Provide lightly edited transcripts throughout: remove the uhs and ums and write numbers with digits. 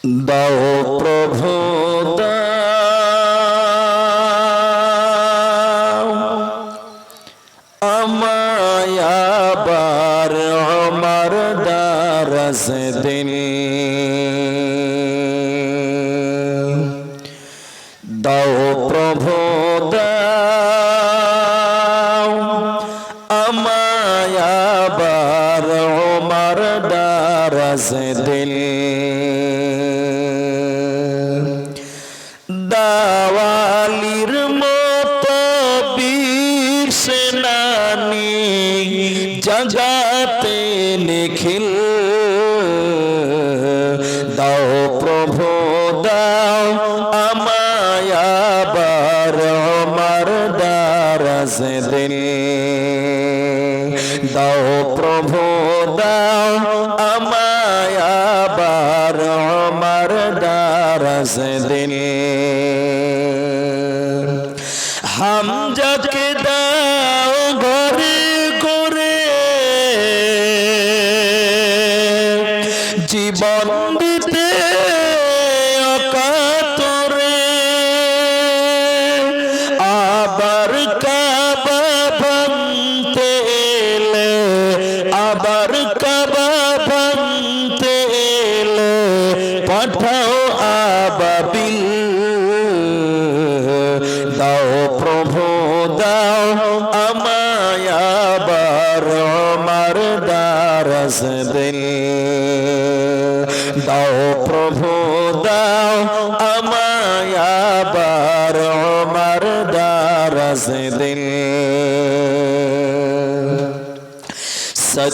দাও প্রভু দাও আমায় আবার আমার দারাজ দিন। দাও প্রভু দাও আমায় আবার আমার দারাজ দিন। দাওয়ালির মতো বীর সেনানি জাগাতে নিখিল। দাও প্রভু দাও আমায় আবার আমার দারাজ দিন। দাও প্রভু দাও আমায় আবার আমার দারাজ দিন। হামজাকে দাও ঘরে ঘরে জীবন দিতে অকাতরে। আবার কাবা ভাঙতে এলে আবার কাবা ভাঙতে এলে পাঠাও আবাবিল। দাও প্রভু দাও আমায় আবার আমার দারাজ দিন। দাও প্রভু দাও আমায় আবার আমার দারাজ দিন।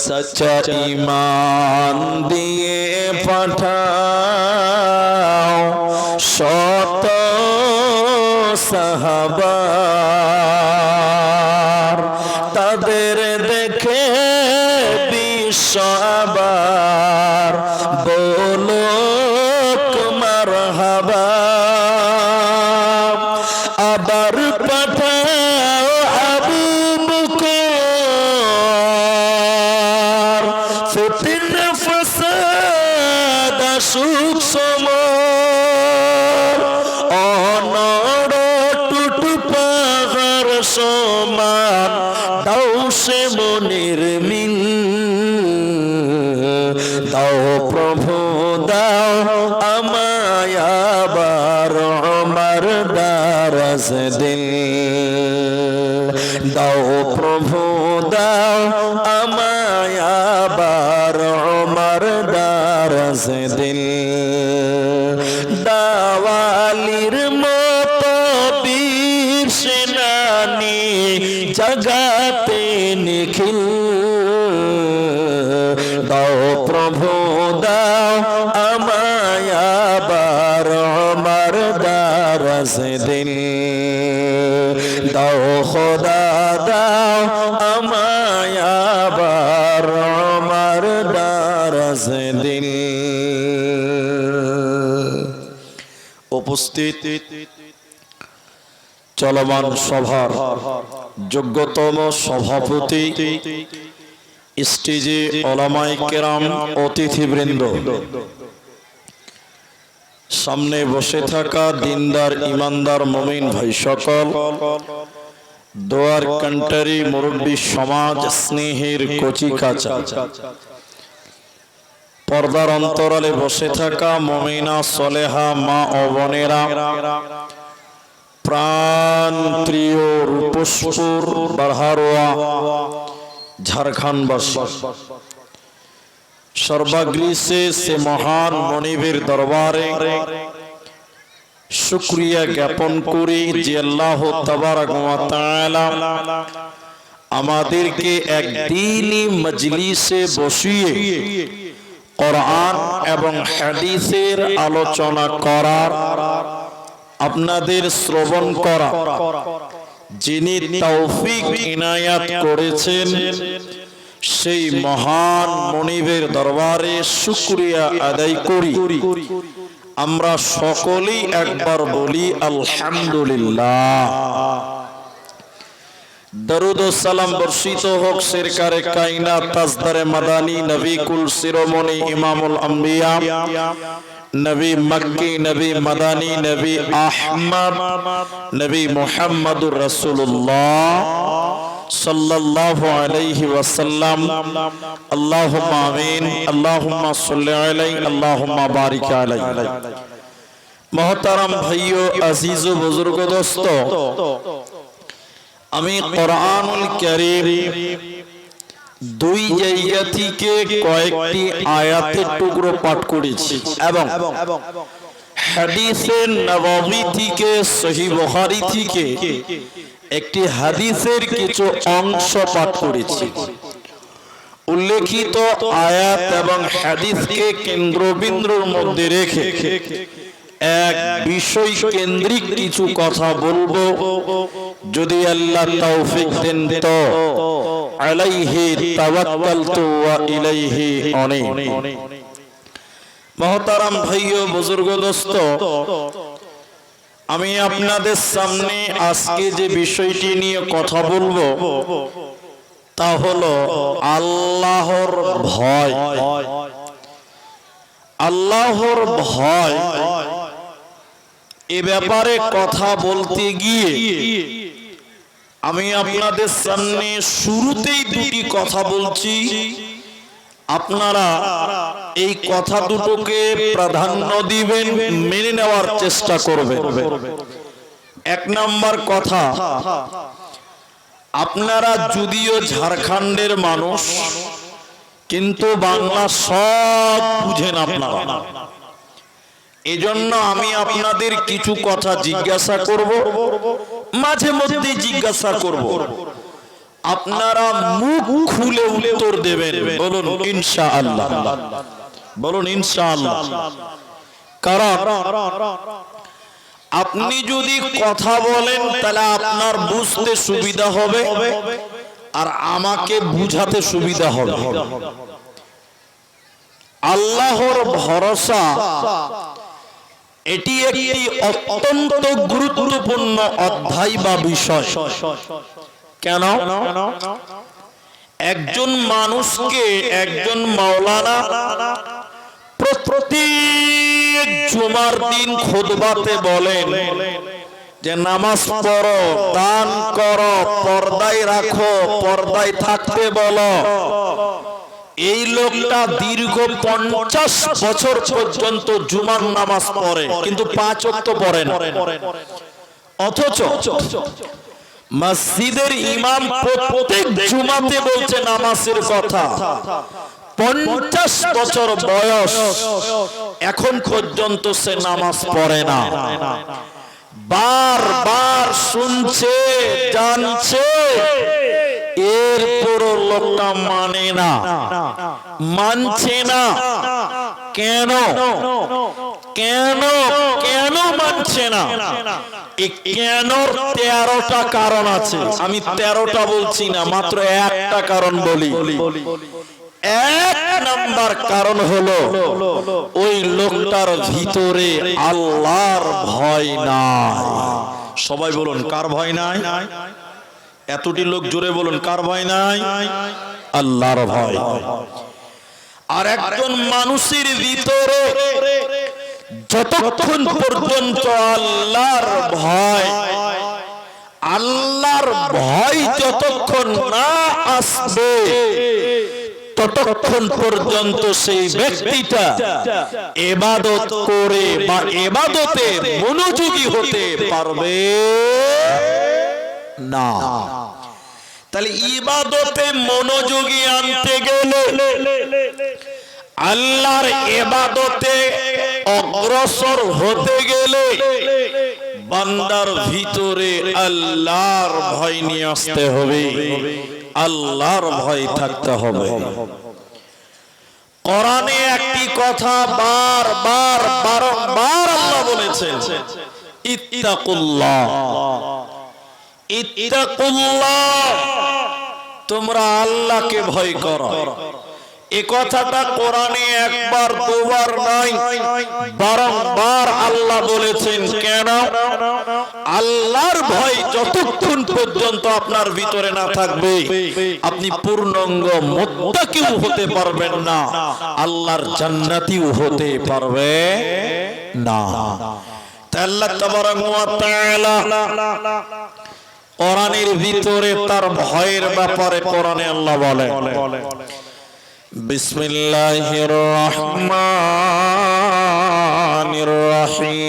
সচ্চা ঈমান দিয়ে পাঠাও শত সাহাবা। তাদের দেখে বিশ্ব আবার বলুক মারহাবা। আবার পাঠাও আবু বকর ফিতনা ফাসাদ আসুক সমর। অনড় টুটু পাহাড় সমান দাও সে মনের মিল। দাও প্রভু দাও আমায় আবার আমার দারাজ দিন। দাও প্রভু দাও আমায় আবার আমার দারাজ দিন। দাওয়ালির মতো বীর সেনানি জাগাতে নিখিল। দাও প্রভু দাও আমায় আবার আমার দারাজ দিন। দাও খোদা দাও আমায় আবার আমার দারাজ দিন। উপস্থিত চলমান সভার যোগ্যতম সভাপতি, স্টেজে ওলামায়ে কেরাম, অতিথিবৃন্দ, সামনে বসে থাকা দিনদার ইমানদার মুমিন ভাই সকল, দোয়ার কান্টারি মুরব্বী সমাজ, স্নেহের কচি কাঁচা, পর্দার অন্তরালে বসে থাকা মুমিনা সলেহা মা ও বোনেরা, প্রাণ প্রিয় রূপসপুর বারহারোয়া ঝাড়খণ্ডবাসী, সর্বাগ্রে সে মহান মনিবের দরবারে শুকরিয়া জ্ঞাপন করি যে আল্লাহ তাবারক ওয়া তাআলা আমাদেরকে একদিনই মজলিসে বসিয়ে কোরআন এবং হাদিসের আলোচনা করার, আপনাদের শ্রবণ করা যিনি তৌফিক ইনায়াত করেছেন, সেই মহান মনিবের দরবারে শুকরিয়া আদায় করি। আমরা সকলেই একবার বলি আলহামদুলিল্লাহ। দরুদ ও সালাম বর্ষিত হোক সরকারে কায়নাত তাজদারে মাদানী নবী কুল শিরোমণি ইমামুল আম্বিয়া নবী মক্কি, নবী মাদানী, নবী আহমদ, নবী মুহাম্মদুর রাসূলুল্লাহ সাল্লাল্লাহু আলাইহি ওয়াসাল্লাম। আল্লাহুম্মা আমিন। আল্লাহুম্মা সাল্লি আলাইহি, আল্লাহুম্মা বারিক আলাইহি। মুহতারাম ভাইও, আজিজ ও বুজুর্গ দোস্ত, আমি কোরআনুল কারীম দুই জায়গা থেকে কয়েকটি আয়াতের টুকরো পাঠ করেছি এবং হাদিসে নববী থেকে, সহিহ বুখারী থেকে একটি হাদিসের কিছু অংশ পাঠ করেছি। উল্লেখিত আয়াত এবং হাদিসকে কেন্দ্রবিন্দুর মধ্যে রেখে এক বিষয় কেন্দ্রিক কিছু কথা বলবো, যদি আল্লাহ তৌফিক দেন তো। আলাইহি তাওয়াক্কালতু ওয়া ইলাইহি উনীব। মুহতারাম ভাইও, বুজুর্গ দোস্ত, আমি আপনাদের সামনে আজকে যে বিষয়টি নিয়ে কথা বলবো তা হলো আল্লাহর ভয়। আল্লাহর ভয় এ ব্যাপারে কথা বলতে গিয়ে আমি আপনাদের সামনে শুরুতেই দুটি কথা বলছি। আপনারা এই কথা দুটোকে প্রাধান্য দিবেন, মেনে নেওয়ার চেষ্টা করবেন। এক নাম্বার কথা, আপনারা যদিও ঝাড়খণ্ডের মানুষ, কিন্তু বাংলা সব বুঝেন আপনারা। এজন্য আমি আপনাদের কিছু কথা জিজ্ঞাসা করব, মাঝে মধ্যে জিজ্ঞাসা করব, আপনারা মুখ খুলে উত্তর দেবেন। বলুন ইনশাআল্লাহ, বলুন ইনশাআল্লাহ। কারণ আপনি যদি কথা বলেন তাহলে আপনার বুঝতে সুবিধা হবে আর আমাকে বুঝাতে সুবিধা হবে। আল্লাহর ভরসা এটি একটি অত্যন্ত গুরুত্বপূর্ণ অধ্যায় বা বিষয়। কেন? একজন মানুষকে একজন মাওলানা প্রত্যেক জুমার দিন খুতবাতে বলেন যে নামাজ পড়ো, দান করো, পর্দায় রাখো, পর্দায় থাকতে বলো। এই লোকটা দীর্ঘ 50 বছর পর্যন্ত জুমার নামাজ পড়ে, কিন্তু 5 ওয়াক্ত পড়ে না। অথচ মসজিদের ইমাম প্রত্যেক জুমাতে বলছে নামাজের কথা। 50 বছর বয়স, এখন পর্যন্ত সে নামাজ পড়ে না। বারবার শুনছে, জানছে, এরপর লোকটা মানে না, মানছে না। কেন? কেন কেন মানছে না? এই কেনর 13টা কারণ আছে। আমি 13টা বলছি না, মাত্র একটা কারণ বলি। এক নাম্বার কারণ হলো ওই লোকটার ভিতরে আল্লাহর ভয় নাই। সবাই বলুন, কার ভয় নাই? এতটি লোক জোরে বলুন, কার ভয় নাই? আল্লাহর ভয়। আর একজন মানুষের ভিতরে যতক্ষণ পর্যন্ত আল্লাহর ভয়, আল্লাহর ভয় যতক্ষণ না আসবে ততক্ষণ পর্যন্ত সেই ব্যক্তিটা ইবাদত করে বা ইবাদতে মনোযোগী হতে পারবে না। তাহলে ইবাদতে মনোযোগী আনতে গেলে, আল্লাহর ইবাদতে অগ্রসর হতে গেলে বান্দার ভিতরে আল্লাহর ভয় নিয়ে আসতে হবে, আল্লাহর ভয় থাকতে হবে। কোরআনে একটি কথা বারবার বারংবার আল্লাহ বলেছেন, ইত্তাকুল্লাহ, ইত্তাকুল্লাহ, তোমরা আল্লাহকে ভয় করো। এ কথাটা কোরআনে একবার দুবার নয়, বারংবার আল্লাহ বলেছেন। কেন? আল্লাহর ভয় যতক্ষণ পর্যন্ত আপনার ভিতরে না থাকবে, আপনি পূর্ণাঙ্গ মুত্তাকিও হতে পারবেন না, আল্লাহর জান্নাতীও হতে পারবে না। আল্লাহ তাবারাক ওয়া তাআলা কোরআনের ভিতরে তার ভয়ের ব্যাপারে কোরআনে আল্লাহ বলে, বিসমিল্লাহির রহমানির রহিম,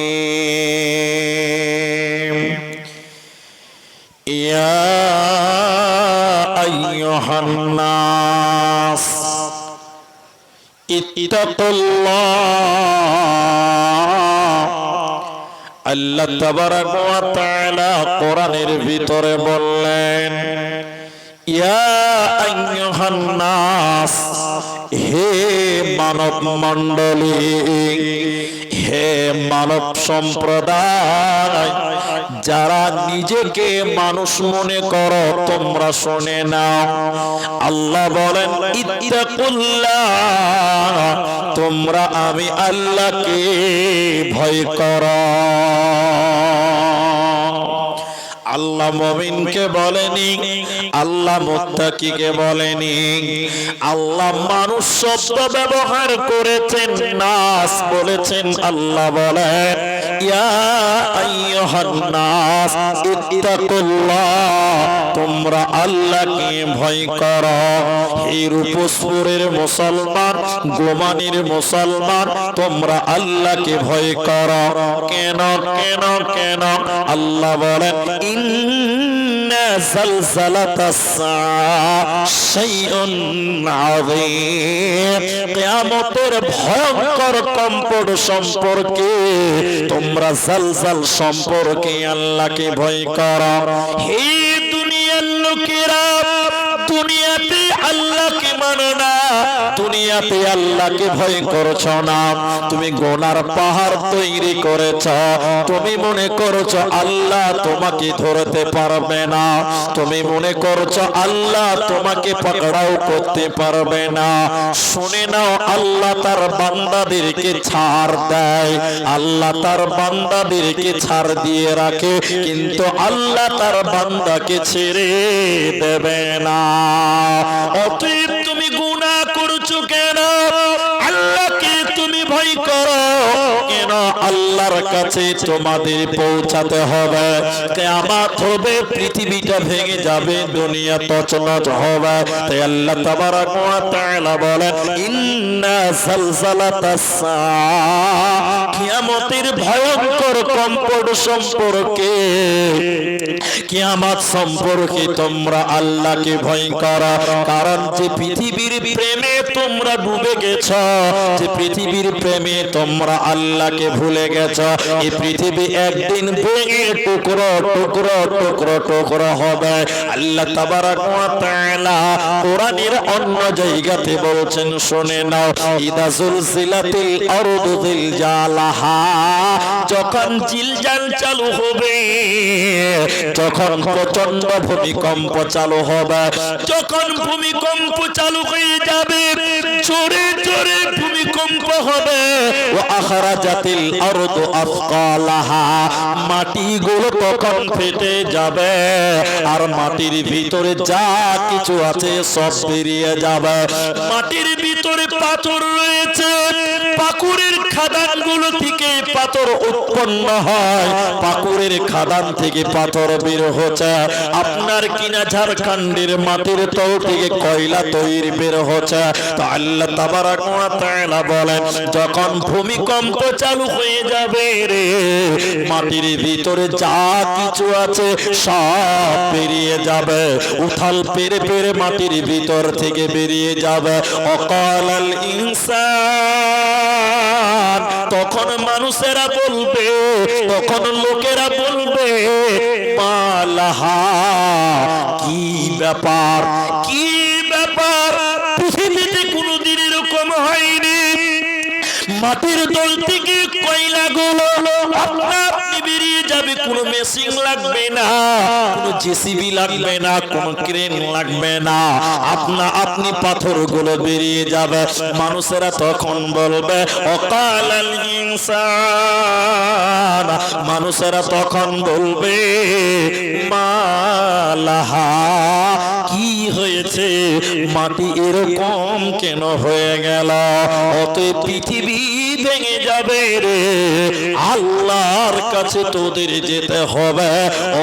ইয়া আইয়ুহান নাস ইত্তাকুল্লাহ। আল্লাহ তাবারাক ওয়া তাআলা কোরআনের ভিতরে বললেন, ইয়া আইয়ুহান নাস, হে মানব মণ্ডলী, হে মানব সম্প্রদায়, যারা নিজেকে মানুষ মনে করো তোমরা শুনে নাও। আল্লাহ বলেন, ইত্তাকুল্লাহ, তোমরা আমি আল্লাহকে ভয় করো। আল্লাহ মুমিনকে বলেনি, আল্লাহ মুত্তাকিকে বলেনি। আল্লাহ মানুষ শব্দ ব্যবহার করেছেন, নাস বলেছেন। আল্লাহ বলেন, ইয়া আইয়ুহান নাস ইত্তাকুল্লাহ, তোমরা আল্লাহকে ভয় করো। হে রূপসপুরের মুসলমান, গোমানির মুসলমান, তোমরা আল্লাহকে ভয় করো। কেন কেন কেন? আল্লাহ বলেন, ইন্না যালযালাতাস সাআ শাইউন আযীম, কিয়ামতের ভয়ঙ্কর কম্পন সম্পর্কে তোমরা জালজাল সম্পর্কে আল্লাহকে ভয় করো। হে দুনিয়ার লোকেরা, দুনিয়াতে আল্লাহকে মানো না, দুনিয়াতে আল্লাহকে ভয় করছো না। তুমি গোনার পাহাড় তৈরি করেছ, তুমি মনে করছো আল্লাহ তোমাকে ধরতে পারবে না, তুমি মনে করছো আল্লাহ তোমাকে পকড়াও করতে পারবে না। শুনে নাও, আল্লাহ তার বান্দাদেরকে ছাড় দেয়, আল্লাহ তার বান্দাদেরকে ছাড় দিয়ে রাখে, কিন্তু আল্লাহ তার বান্দাকে ছেড়ে দেবে না। অতএব তুমি গুনাহ করছো কেন? আল্লাহকে তুমি ভয় করো কেন? আল্লাহর কাছে তোমাদের পৌঁছাতে হবে। কিয়ামত হবে, পৃথিবীটা ভেঙে যাবে, দুনিয়া তছনছ হবে। তাই আল্লাহ তাবারাক ওয়া তাআলা বলেন, ইন্না যালযালাতাস সাআ, কিয়ামতের ভয়ঙ্কর কম্পন সম্পর্কে, কিয়ামত সম্পর্কে তোমরা আল্লাহকে ভয় করো। কারণ যে পৃথিবীর প্রেমে তোমরা ডুবে গেছ, যে পৃথিবীর প্রেমে তোমরা আল্লাহকে ভুলে গেছ, এই পৃথিবী একদিন ভেঙে টুকরো টুকরো টুকরো টুকরো হবে। আল্লাহ তাবারাক ওয়া তাআলা কোরআনের অন্য জায়গাতে বলছেন, শুনে নাও, ইদা জুলজিলাতিল আরদু জিলজালাহা, যখন জিলজাল চালু হবে, যখন প্রচন্ড ভূমিকম্প চালু হবে, যখন ভূমিকম্প চালু হয়ে যাবে, জোরে জোরে ভূমিকম্প হবে, ওয়া আখরাজাতিল আরদু আসকালাহা, মাটিগুলো তখন ফেটে যাবে, আর মাটির ভিতরে যা কিছু আছে সব বেরিয়ে যাবে। মাটির ভিতরে পাথর রয়েছে, পাকুরের খাদানগুলো থেকে পাথর উৎপন্ন হয়, পাকুরের খাদান থেকে পাথর বের হচ্ছে। আপনার কিনা ঝাড়খণ্ডের মাটির তল থেকে কয়লা তৈরি বের হচ্ছে। তো আল্লাহ তাবারাক ওয়া তাআলা বলেন, যখন ভূমিকম্প চালু হয়ে যাবে রে, মাটির ভিতরে যা কিছু আছে সব বেরিয়ে যাবে, উথাল পেরে পেরে মাটির ভিতর থেকে বেরিয়ে যাবে। অকালাল ইনসান, তখন মানুষেরা বলবে, তখন লোকেরা বলবে, মালাহা, কি ব্যাপার, কি ব্যাপার, পৃথিবীতে কোনোদিন এরকম হয়নি, মাটির তল থেকে কয়লাগুলো আপনা আপনি বেরিয়ে যাবে, কোনো মেশিন লাগবে না, কোনো জেসিবি লাগবে না, কোনো ক্রেন লাগবে না, আপনা আপনি পাথরগুলো বেরিয়ে যাবে। মানুষেরা তখন বলবে অকালাল ইনসান, মানুষেরা তখন বলবে মালাহা, কি হয়েছে, মাটি এরকম কেন হয়ে গেল? অতএব পৃথিবী ভেঙে যাবে রে, আল্লাহর কাছে তোদের যেতে হবে,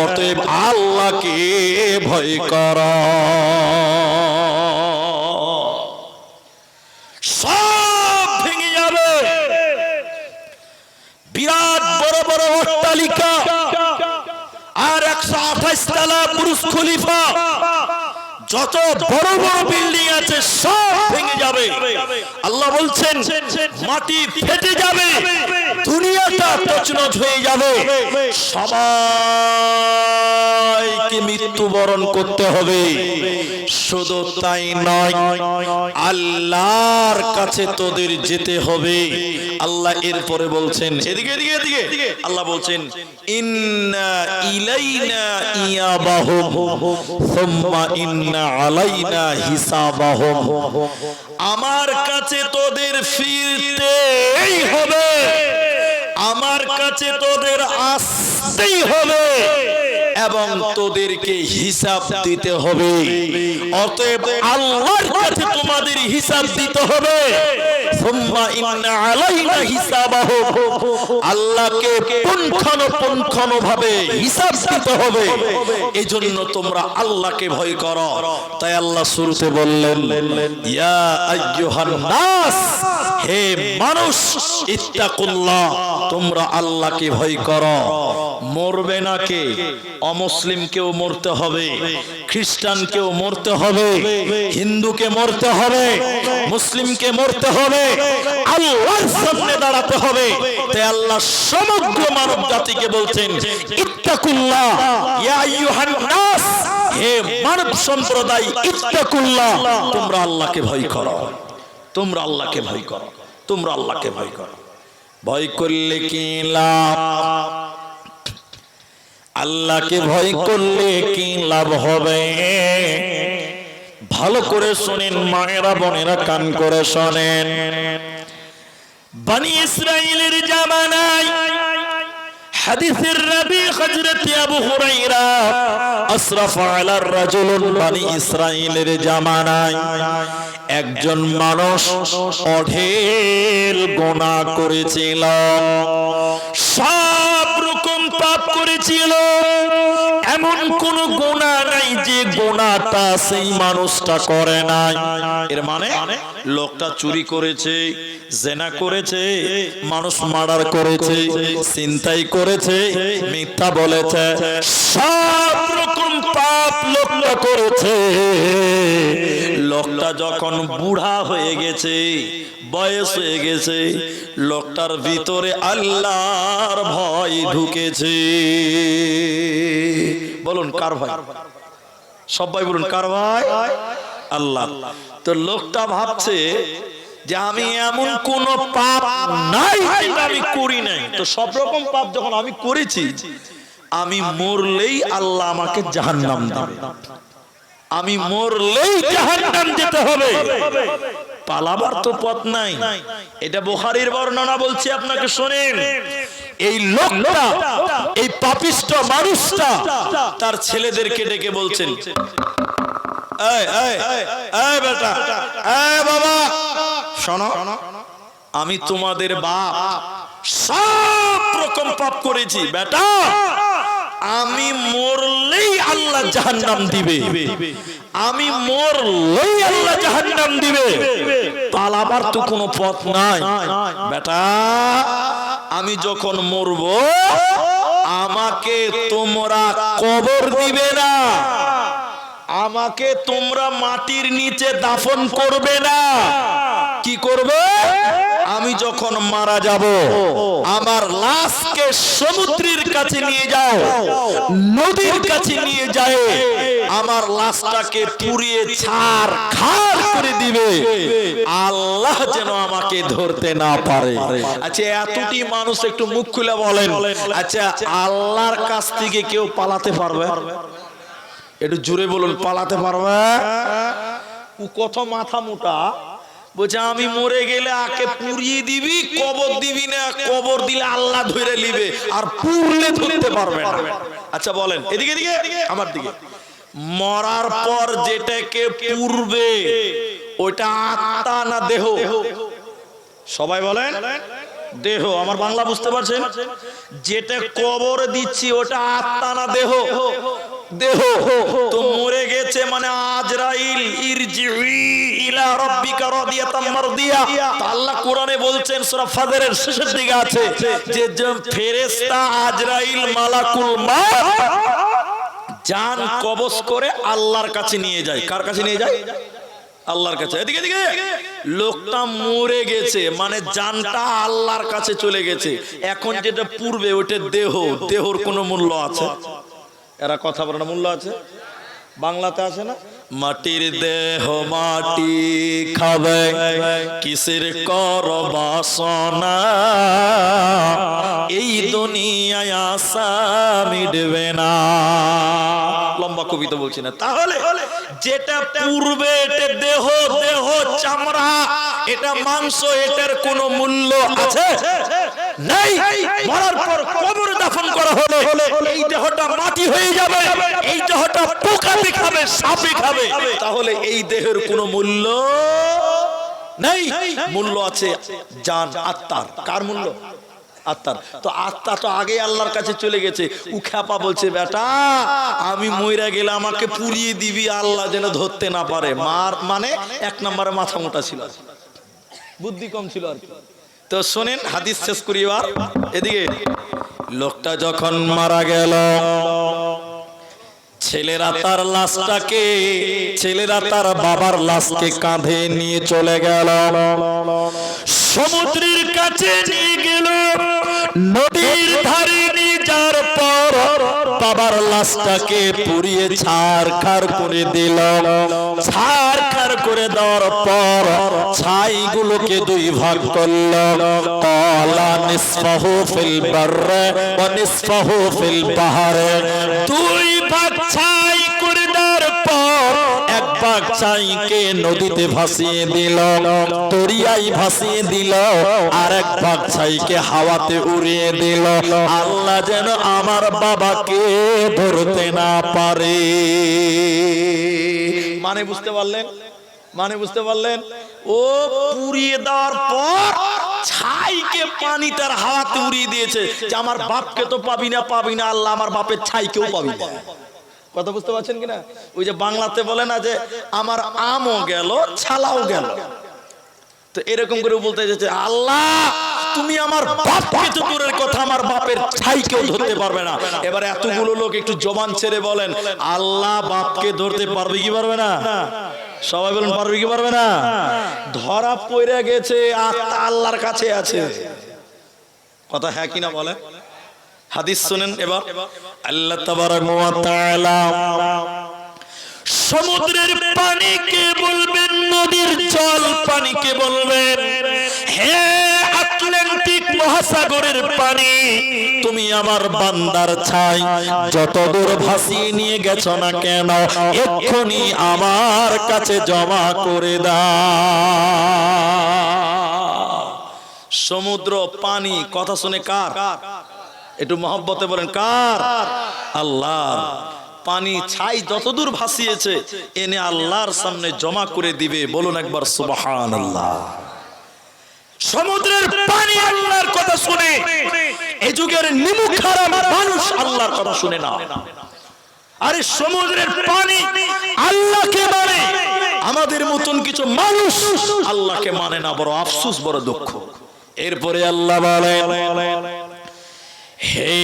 অতএব আল্লাহকে ভয় কর। সব ভেঙে যাবে, বিরাট বড় বড় অট্টালিকা আর 128 তলা বুর্জ খলিফা, যত বড় বড় বিল্ডিং আছে সব ভেঙে যাবে। আল্লাহ বলছেন মাটি ফেটে যাবে, দুনিয়াটা তছনছ হয়ে যাবে, সবাইকে মৃত্যুবরণ করতে হবে। শুধু তাই নয়, আল্লাহর কাছে তোদের যেতে হবে। আল্লাহ এরপরে বলছেন, এদিকে এদিকে এদিকে, আল্লাহ বলছেন ইন্না ইলাইনা ইয়াবাহুম সুম্মা ইন্না আলাইনা হিসাবাহুম, আমার কাছে তোদের ফিরতেই হবে, আমার কাছে তোদের আসতেই হবে এবং তোদেরকে হিসাব দিতে হবে। অতএব আল্লাহর কাছে তোমাদের হিসাব দিতে হবে। সুম্মা ইন্না আলাইনা হিসাবাহুম, আল্লাহকে পুঙ্খানুপুঙ্খভাবে হিসাব দিতে হবে। এজন্য তোমরা আল্লাহকে ভয় করো। তাই আল্লাহ শুরুতে বললেন ইয়া আইয়ুহান নাস, হে মানুষ, ইত্তাকুল্লাহ, তোমরা আল্লাহকে ভয় করো। মরবে না কে? অমুসলিমকেও মরতে হবে, খ্রিস্টানকেও মরতে হবে, হিন্দুকে মরতে হবে, মুসলিমকে মরতে হবে, আল্লাহর সামনে দাঁড়াতে হবে। তাই আল্লাহ সমগ্র মানব জাতিকে বলছেন ইত্তাকুল্লাহ ইয়া আইয়ুহান নাস, হে মানব সম্প্রদায়, ইত্তাকুল্লাহ, তোমরা আল্লাহকে ভয় করো, তোমরা আল্লাহকে ভয় করো, তোমরা আল্লাহকে ভয় করো। ভয় করলে কি লাভ? আল্লাহকে ভয় করলে কি লাভ হবে? ভালো করে শুনেন মায়েরা বোনেরা, কান করে শোনেন। বনি ইসরাইলের জামানায় হাদিসের রাবি হযরত আবু হুরায়রা আসরাফ আলার রাজুলুন, বনি ইসরাইলের জামানায় একজন মানুষ অঢেল গুনাহ করেছিল, সব রকম পাপ করেছিল, এমন কোন গুনাহ নাই যে গুনাহটা সেই মানুষটা করে নাই। এর মানে লোকটা চুরি করেছে, জেনা করেছে, মানুষ মার্ডার করেছে, ছিনতাই করেছে, মিথ্যা বলেছে, সব রকম পাপ লোকটা করেছে। লোকটা যখন বুড়া হয়ে গেছে, বয়স হয়ে গেছে, লোকটার ভিতরে আল্লাহর ভয় ঢুকেছে। বলুন কার ভয়? সবাই বলুন কার ভয়? আল্লাহ। তো লোকটা ভাবছে যে আমি এমন কোন পাপ নাই যেটা আমি করি নাই, তো সব রকম পাপ যখন আমি করেছি, আমি মরলেই আল্লাহ আমাকে জাহান্নাম দেবে, আমি মরলেই জাহান্নাম যেতে হবে, পালাবার তো পথ নাই। এটা বুখারীর বর্ণনা বলছি, আপনাকে শুনেন। এই লোকটা, এই পাপিষ্ট মানুষটা তার ছেলেদেরকে ডেকে বলছেন, এই এই এই বেটা, এই বাবা, শোনো, আমি তোমাদের বাপ, সব রকম পাপ করেছি, বেটা আমি মরলেই আল্লাহ জাহান্নাম দিবে, আমি মরলেই আল্লাহ জাহান্নাম দিবে, পালাবার তো কোনো পথ নাই। বেটা আমি যখন মরবো আমাকে তোমরা কবর দিবে না, আমাকে তোমরা মাটির নিচে দাফন করবে না। কি করবে? আমি যখন মারা যাব আমার লাশকে সমুদ্রের কাছে নিয়ে যাও, নদীর কাছে নিয়ে যায় আমার লাশটাকে পুড়িয়ে ছারখার করে দিবে, আল্লাহ যেন আমাকে ধরতে না পারে। আচ্ছা এতটি মানুষ একটু মুখ খুলে বলেন, আচ্ছা আল্লাহর কাছ থেকে কেউ পালাতে পারবে? একটু জোরে বলুন, পালাতে পারবে? ও কত মাথা মোটা, বলছে আমি মরে গেলে আকে পুড়িয়ে দিবি, কবর দিবি না, কবর দিলে আল্লাহ ধরে নিবে, আর পুড়লে ধরতে পারবে না। আচ্ছা বলেন, এদিকে এদিকে আমার দিকে, মরার পর যেটাকে পুড়বে ওটা আত্মা না দেহ? সবাই বলেন দেহ। আমার বাংলা বুঝতে পারছেন? যেটা কবর দিচ্ছি ওটা আত্মা না দেহ? দেহ। তো মরে গেছে মানে আজরাইল ইরজিই ইলা রাব্বিকা রাদিয়াতাম মারদিয়া। আল্লাহ কোরআনে বলছেন সূরা ফাজরের শেষের দিকে আছে যে ফেরেশতা আজরাইল মালাকুল মউত জান কবজ করে আল্লাহর কাছে নিয়ে যায়। কার কাছে নিয়ে যায়? আল্লাহর কাছে। এদিকে এদিকে, লোকটা মরে গেছে মানে জানটা আল্লাহর কাছে চলে গেছে। এখন যেটা পূর্বে ওটা দেহ, দেহর কোনো মূল্য আছে? এরা কথা বলে না, মূল্য আছে? বাংলাতে আছে না, মাটির দেহ মাটি খাবে, কিসের কর বাসনা, এই দুনিয়ায় আশা মিটবে না। লম্বা কবিতা বলছি না। তাহলে যেটা পূর্বে এটা দেহ, দেহ চামড়া, এটা মাংস, এটার কোনো মূল্য আছে? নাই। মরার পর কবরে দাফন করা হলে এই দেহটা মাটি হয়ে যাবে, এই দেহটা পোকা খাবে, সাপে খাবে, তাহলে এই দেহের কোনো মূল্য নাই। মূল্য আছে জান, আত্মার। কার মূল্য? আত্মার। তো আত্মা তো আগে আল্লাহর কাছে চলে গেছে। উখাপা বলছে বেটা আমি মইরা গেলে আমাকে পুড়িয়ে দিবি, আল্লাহ যেন ধরতে না পারে। মার মানে এক নম্বরে মাথা মোটা ছিল, বুদ্ধি কম ছিল আর কি। তো শোনেন, হাদিস শেষ করি এবার। এদিকে লোকটা যখন মারা গেল, ছেলেরা তার লাশটাকে, ছেলেরা তার বাবার লাশকে কাঁধে নিয়ে চলে গেল, সমুদ্রের কাছে নিয়ে গেল। নদীর ধারে নিয়ে যাওয়ার পর বাবার লাশটাকে পুড়িয়ে ছারখার করে দিল। ছারখার করে দেওয়ার পর ছাইগুলোকে দুই ভাগ করলো। ক্বালা নিসফাহু ফিল বাররে ওয়া নিসফাহু ফিল বাহরে। দুই ভাগ ছাই করে দেওয়ার পর এক ভাগ ছাইকে নদীতে ভাসিয়ে দিল, দরিয়ায় ভাসিয়ে দিল, আর এক ভাগ ছাইকে হাওয়াতে উড়িয়ে দিল। আল্লাহ যেন আমার বাবাকে ধরতে না পারে। মানে বুঝতে পারলেন? মানে বুঝতে পারলেন? ও পুড়িয়ে দেওয়ার পর ছাইকে পানি তার হাওয়াতে উড়িয়ে দিয়েছে যে আমার বাপকে তো পাবি না, পাবি না, আল্লাহ আমার বাপের ছাইকেও পাবি না। কথা বুঝতে পারছেন কিনা? ওই যে বাংলাতে বলে না যে আমার আমও গেল ছালাও গেল, তো এরকম করে বলতে যাচ্ছে আল্লাহ তুমি আমার বাপকে তো দূরের কথা আমার বাপের ছাইকেও ধরতে পারবে না। এবার এতগুলো লোক একটু জবান ছেড়ে বলেন আল্লাহ বাপকে ধরতে পারবে কি পারবে না? সবাই বলেন পারবে কি পারবে না? ধরা পড়ে গেছে, আত্মা আল্লাহর কাছে আছে। কথা হ্যাঁ কিনা বলে? হাদিস শুনেন এবার। আল্লাহ তাবারাক ওয়া তাআলা সমুদ্রের পানিকে বলবেন, নদীর জল পানিকে বলবেন, হে আটলান্টিক মহাসাগরের পানি, তুমি আমার বান্দার ছাই যত দূর ভাসিয়ে নিয়ে গেছো না কেন, এক্ষুনি আমার কাছে জমা করে দাও। সমুদ্র পানি কথা শুনে কার? একটু মহব্বতে বলেন কার? আল্লাহর। পানি ছাই যতদূর ভাসিয়েছে এনে আল্লাহর সামনে জমা করে দিবে। বলুন একবার সুবহানাল্লাহ। সমুদ্রের পানি আল্লাহর কথা শুনে, এই যুগের নিমুখারাম মানুষ আল্লাহর কথা শুনে না। আরে সমুদ্রের পানি আল্লাহকে মানে, আমাদের মতন কিছু মানুষ আল্লাহকে মানে না। বড় আফসোস, বড় দুঃখ। এরপরে আল্লাহ বলেন হে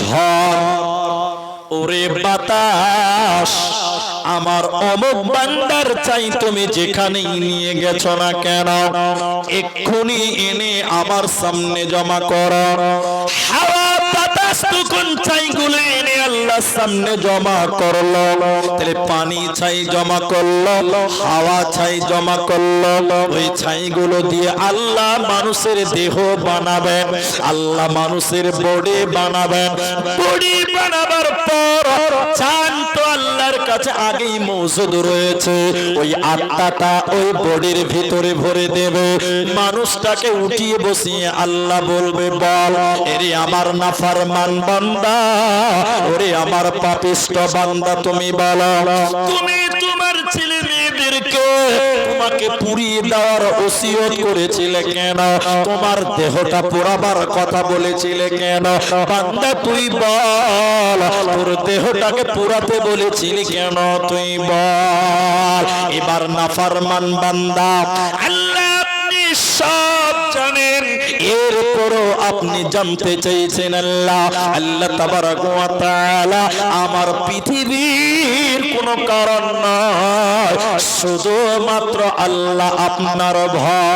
ঝড়, ওরে বাতাস, আমার অমুক বান্দার চাই তুমি যেখানেই নিয়ে গেছো না কেন এক্ষুনি এনে আমার সামনে জমা করো। হাওয়া বাতাস তখন চাইগুলো এনে আল্লাহ আল্লাহর সামনে জমা করলো, তাহলে পানি ছাই জমা করলো, হাওয়া ছাই জমা করলো, ওই ছাইগুলো দিয়ে আল্লাহ মানুষের দেহ বানাবেন, আল্লাহ মানুষের বডি বানাবেন। বডি বানাবার পর চান তো আল্লাহর কাছে আগেই মৌজুদ রয়েছে, ওই আত্মাটা ওই বডির ভিতরে ভরে দেবে। মানুষটাকে উঠিয়ে বসিয়ে আল্লাহ বলবে, বল এরে আমার নাফরমান বান্দা, ওরে আমার পাপিষ্ট বান্দা, তুমি বলো, তুমি তোমার ছেলে মেয়েদেরকে তোমাকে পুড়িয়ে দেওয়ার ওসিয়ত করেছিলে কেন? তোমার দেহটা পোড়াবার কথা বলেছিলে কেন? বান্দা তুই বল, তোর দেহটাকে পোড়াতে বলেছিলি কেন? তুই বল। এবার নাফরমান বান্দা, আল্লাহ আপনি সব জানেন, এরপরও আপনি জানতে চাইছেন আল্লাহ, আল্লাহ তাবারক ওয়া তাআলা আমার পৃথিবীর কোনো কারণ নয়, শুধুমাত্র আল্লাহ আপনার ভয়।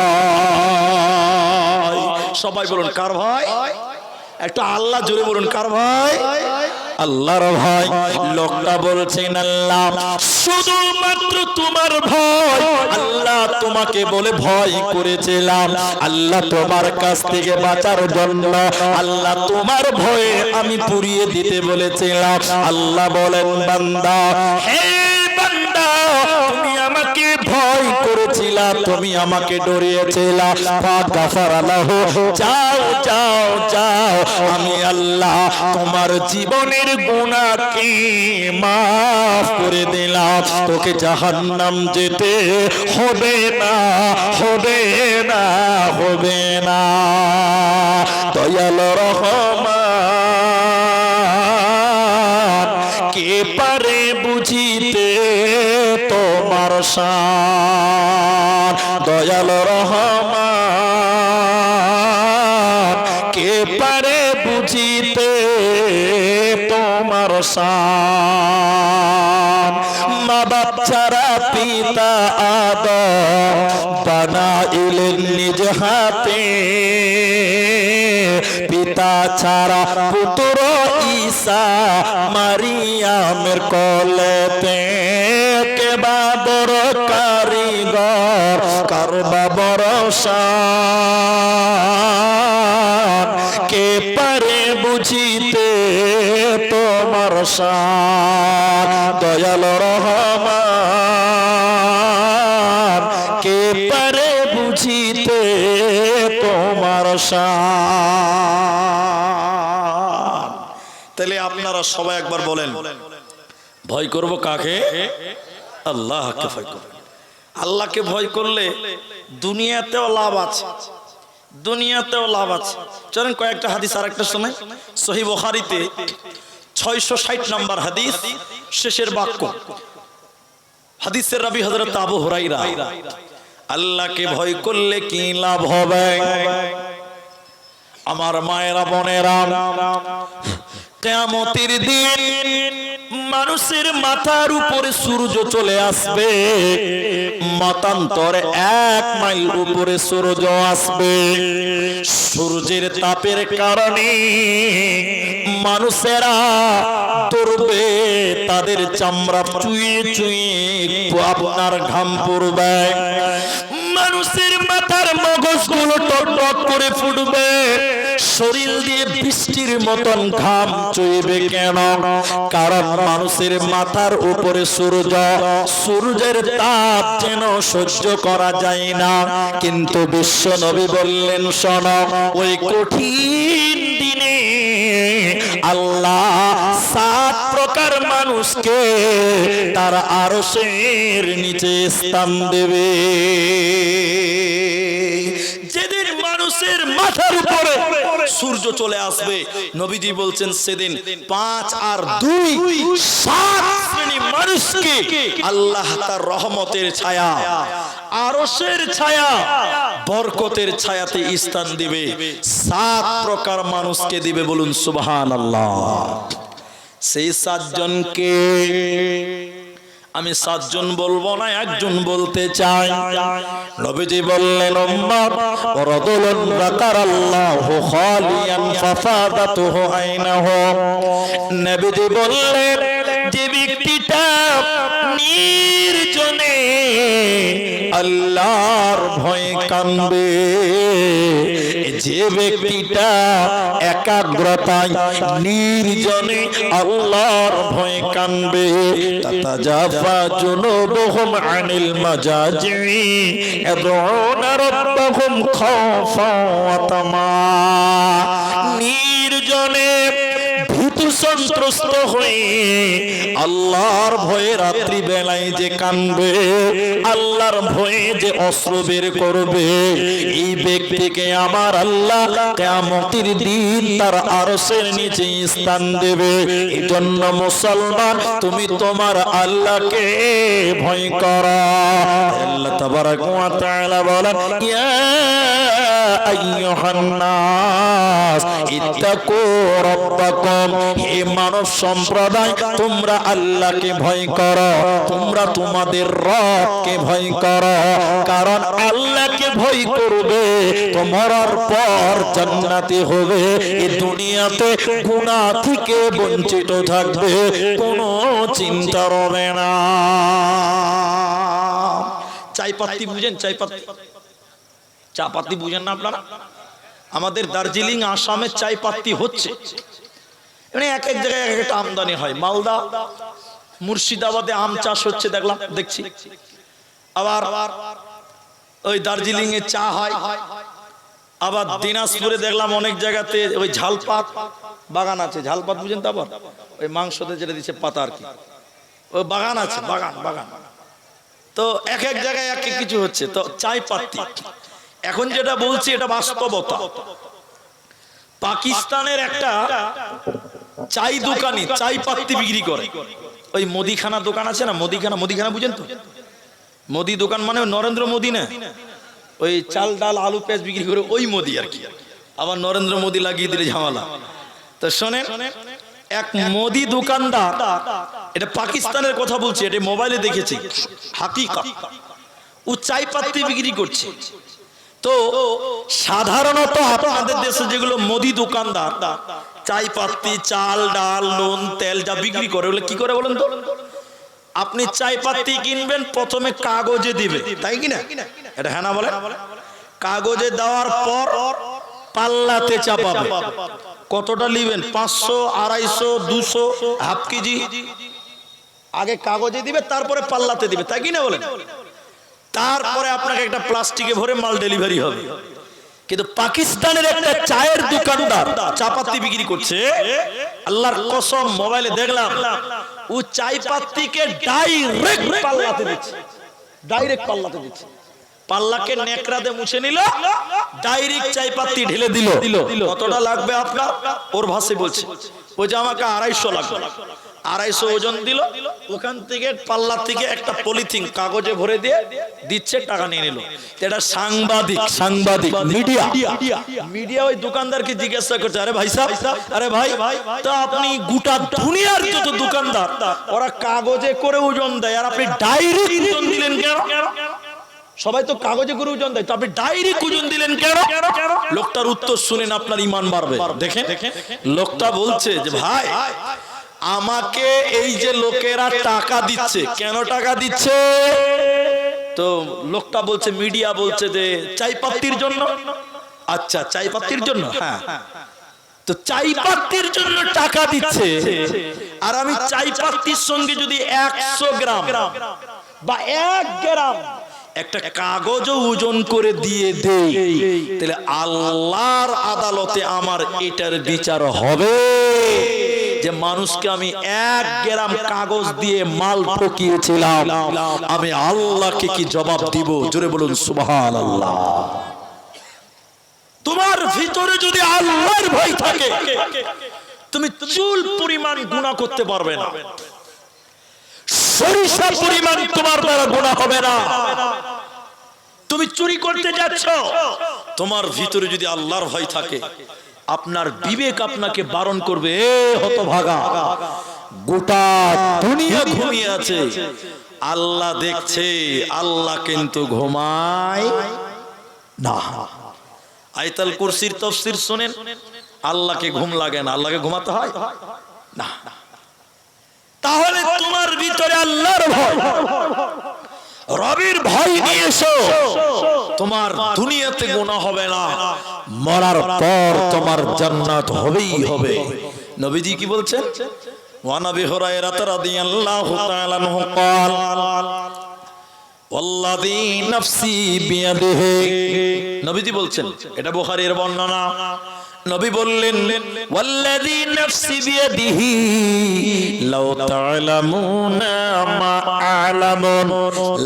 সবাই বলুন কার ভয়? একটা আল্লাহ জোরে বলুন কার ভয়? আল্লাহর ভয়। লোকটা বলছেন, আল্লাহ শুধুমাত্র তোমার ভয়, আল্লাহ তোমাকে বলে ভয় করেছিলাম, আল্লাহ তোমার কাছ থেকে বাঁচার জন্য আল্লাহ তোমার ভয়ে আমি পুড়িয়ে দিতে বলেছিলাম। আল্লাহ বলেন, বান্দা, হে বান্দা, তুমি আমাকে ভয় করেছিলা, তুমি আমাকে ডরিয়েছিলা, যাও যাও যাও, আমি আল্লাহ তোমার জীবনের গুনাহকে মাফ করে দিলাম, তোকে জাহান্নাম যেতে হবে না, হবে না, হবে না। দয়াল রহমান কে পারে বুঝিতে তোমার শান, দয়াল রহমান কে পারে বুঝিতে তোমার শান। মা বাপ ছাড়া পিতা আদম বানাইলেন নিজ হাতে, পিতা ছাড়া পুত্র ঈসা মারিয়ামের কোলেতে, কে বা বড় কারিগর কার বা বড় শান, কে পারে বুঝিতে তোমার শান, দয়াল রহমান কে পারে বুঝিতে তোমার শান। তাহলে আপনারা সবাই একবার বলেন, ভয় করব কাকে? আল্লাহকে ভয় করব। আল্লাহকে ভয় করলে দুনিয়াতেও লাভ আছে, দুনিয়াতেও লাভ আছে। চলেন কয়েকটা হাদিস আরেকটা শোনাই। সহিহ বুখারীতে 660 নম্বর হাদিস, শেষের বাক্য। হাদিসের রাবী হযরত আবু হুরায়রা, আল্লাহকে ভয় করলে কি লাভ হবে? আমার মায়েরা বোনেরা, কিয়ামতের দিন মানুষের মাথার উপরে সূর্য চলে আসবে, মতান্তরে 1 মাইল উপরে সূর্য আসবে। সূর্যের তাপের কারণে মানুষেরা দৌড়বে, তাদের চামড়া চুইয়ে চুইয়ে আপনার ঘাম পড়বে, মানুষের মাথার মগজগুলো টকটক করে ফুটবে, শরীর দিয়ে বৃষ্টির মতন ঘাম চুইবে। কেন? কারণ মানুষের মাথার উপরে সূর্য, সূর্যের তাপ যেন সহ্য করা যায় না। কিন্তু বিশ্ব নবী বললেন, শোনো, ওই কঠিন দিনে আল্লাহ 7 প্রকার মানুষকে তার আরশের নিচে স্থান দেবে। যেদিন মানুষের মাথার উপরে সূর্য চলে আসবে, নবীজি বলছেন সেদিন 5 আর 2 7 শ্রেণী মানুষকে আল্লাহ তার রহমতের ছায়া, আরশের ছায়া, বরকতের ছায়াতে স্থান দিবে। 7 প্রকার মানুষকে দিবে, বলুন সুবহানাল্লাহ। সেই 7 জনকে আমি 7 জন বলবো না, একজন বলতে চাই। নবীজি বললেন উম্মত রাজুলুন যাকারাল্লাহু খালিয়ান ফাফাদাতুহু আইনাহু। নবীজি বললেন যে ব্যক্তিটা নির্জনে আল্লাহর ভয়ে কাঁদবে, যে ব্যক্তিটা একাগ্রতায় নির্জনে আল্লাহর ভয়ে কাঁদবে, তাতাজাফা জুনুবুহুম আনিল মাজাজি ইয়াদউনা রাব্বাহুম খাওফান ওয়া তামা। নির্জনে ভীতু সন্ত্রস্ত হয়ে আল্লাহর ভয়ে রাত্রি বেলায় যে কাঁদবে, আল্লাহর ভয়ে যে অশ্রু বের করবে, এই ব্যক্তিকে আমার আল্লাহ কিয়ামতের দিন তার আরশের নিচে স্থান দেবে। এজন্য মুসলমান তুমি তোমার আল্লাহকে ভয় করো। আল্লাহ তাবারাক ওয়া তাআলা বলেন ইয়া আইয়ুহান নাস ইত্তাকু রাব্বাকুম, হে মানব সম্প্রদায় তোমরা আল্লাহকে ভয় করো, তোমরা তোমাদের রবকে ভয় করো। কারণ আল্লাহকে ভয় করবে তো মরার পর জান্নাতি হবে, এই দুনিয়াতে গুনাহ থেকে বঞ্চিত থাকবে, কোনো চিন্তা হবে না। চাই পাত্তি বুঝেন? চাই পাত্তি, চা পাত্তি বুঝেন না আপনারা? আমাদের দার্জিলিং আসামে চাই পাত্তি হচ্ছে, মানে এক এক জায়গায় এক একটা আমদানি হয়। মালদা মুর্শিদাবাদে আম চাষ হচ্ছে দেখছি, আবার ওই দার্জিলিং এ চা হয়, আবার দিনাজপুরে দেখলাম অনেক জায়গাতে ওই ঝালপাত বাগান আছে। ঝালপাত বুঝেন তো? আবার ওই মাংসতে যেটা দিচ্ছে পাতা আর কি, ওই বাগান আছে, বাগান। তো এক এক জায়গায় এক এক কিছু হচ্ছে। তো চাই পাত্তি এখন যেটা বলছি এটা বাস্তবতা। পাকিস্তানের একটা চাই দোকানি চাই পাত্তি বিক্রি করে। ওই মুদিখানা দোকান আছে না, মুদিখানা বুঝেন তো? মোদি দোকান মানে নরেন্দ্র মোদি না, ওই চাল ডাল আলু পেঁয়াজ বিক্রি করে ওই মোদি আর কি। আবার নরেন্দ্র মোদি লাগিয়ে দিলে ঝামেলা। তো শোনেন, এক মোদি দোকানদার, এটা পাকিস্তানের কথা বলছি, এটা মোবাইলে দেখেছি, হাকিকত, ও চাই পাত্তি বিক্রি করছে। তো সাধারণত আপনাদের দেশে যেগুলো মোদি দোকানদার চাই পাত্তি, চাল ডাল নুন তেল যা বিক্রি করে, ওগুলো কি করে বলেন তো? আপনি চাই পাত্তি কিনবেন, প্রথমে কাগজে দিবে, তাই কিনা? এটা হ্যাঁ না বলে? কাগজে দেওয়ার পর পাল্লাতে চাপাবে। কতটা নিবেন? 500, 250, 200, হাফ কেজি। আগে কাগজে দিবে, তারপরে পাল্লাতে দিবে, তাই কিনা বলেন? তারপরে আপনাকে একটা প্লাস্টিকে ভরে মাল ডেলিভারি হবে। কিন্তু পাকিস্তানের একটা চায়ের দোকানদার চা পাত্তি বিক্রি করছে, আল্লাহর কসম মোবাইলে দেখলাম, ও চাই পাত্তিকে ডাইরেক্ট পাল্লাতে দিচ্ছে, পাল্লাকে নেকড়াতে মুছে নিল, ডাইরেক্ট চাই পাত্তি ঢেলে দিল। কতটা লাগবে আপনার? ওর ভাষায় বলছে, ও যে আমাকে 250 লাগবে, 250 ওজন দিল, ওখান থেকে পাল্লা থেকে একটা পলিথিন কাগজে ভরে দিয়ে দিচ্ছে, টাকা নিয়ে নিল। এটা সাংবাদিক মিডিয়া ওই দোকানদারকে জিজ্ঞাসা করছে, আরে ভাই সাহেব, আরে ভাই তা আপনি গোটা দুনিয়ার যত দোকানদার ওরা কাগজে করে ওজন দেয়, আর আপনি ডাইরেক্ট ওজন দিলেন কেন? সবাই তো কাগজে করে ওজন দেয়, তো আপনি ডাইরেক্ট ওজন দিলেন কেন? লোকটার উত্তর শুনেন, আপনার ঈমান বাড়বে। দেখেন, লোকটা বলছে যে ভাই, আমাকে এই যে লোকেরা টাকা দিচ্ছে, কেন টাকা দিচ্ছে? তো লোকটা বলছে, মিডিয়া বলছে যে চাই পাত্তির জন্য। আচ্ছা, চাই পাত্তির জন্য? হ্যাঁ। তো চাই পাত্তির জন্য টাকা দিচ্ছে, আর আমি চাই পাত্তির সঙ্গে যদি 100 গ্রাম বা 1 গ্রাম একটা কাগজও ওজন করে দিয়ে দেই, তাহলে আল্লাহর আদালতে আমার এটার বিচার হবে যে মানুষকে আমি 1 গ্রাম কাগজ দিয়ে মাল ঠকিয়েছিলাম, আমি আল্লাহকে কি জবাব দিব? জোরে বলুন সুবহানাল্লাহ। তোমার ভিতরে যদি আল্লাহর ভয় থাকে, তুমি চুল পরিমাণ গুনাহ করতে পারবে না, সরিষা পরিমাণ তোমার দ্বারা গুনাহ হবে না। তুমি চুরি করতে যাচ্ছ, তোমার ভিতরে যদি আল্লাহর ভয় থাকে, আপনার বিবেক আপনাকে বারণ করবে, এ হতভাগা, গোটা দুনিয়া ঘুমিয়ে আছে, আল্লাহ দেখছে, আল্লাহ কিন্তু ঘুমায় না। আয়াতুল কুরসির তাফসীর শুনেন, আল্লাহকে ঘুম লাগে না, আল্লাহকে ঘুমাতে হয় না। তাহলে তোমার ভিতরে আল্লাহর ভয়, রবের ভয় নিয়ে এসো, তোমার দুনিয়াতে গুনাহ হবে না, মরার পর তোমার জান্নাত হবেই হবে। নবীজি কি বলছেন? ওয়া নবী হুরায়রা রাদিয়াল্লাহু তাআলা আনহু قال ওয়াল্লাযী নাফসি বিয়াদিহি, নবীজি বলছেন, এটা বুখারীর বর্ণনা। নবী বললেন ওয়াল্লাযী নাফসি বিয়াদিহি লাউ তা'লামুনা মা আ'লামুন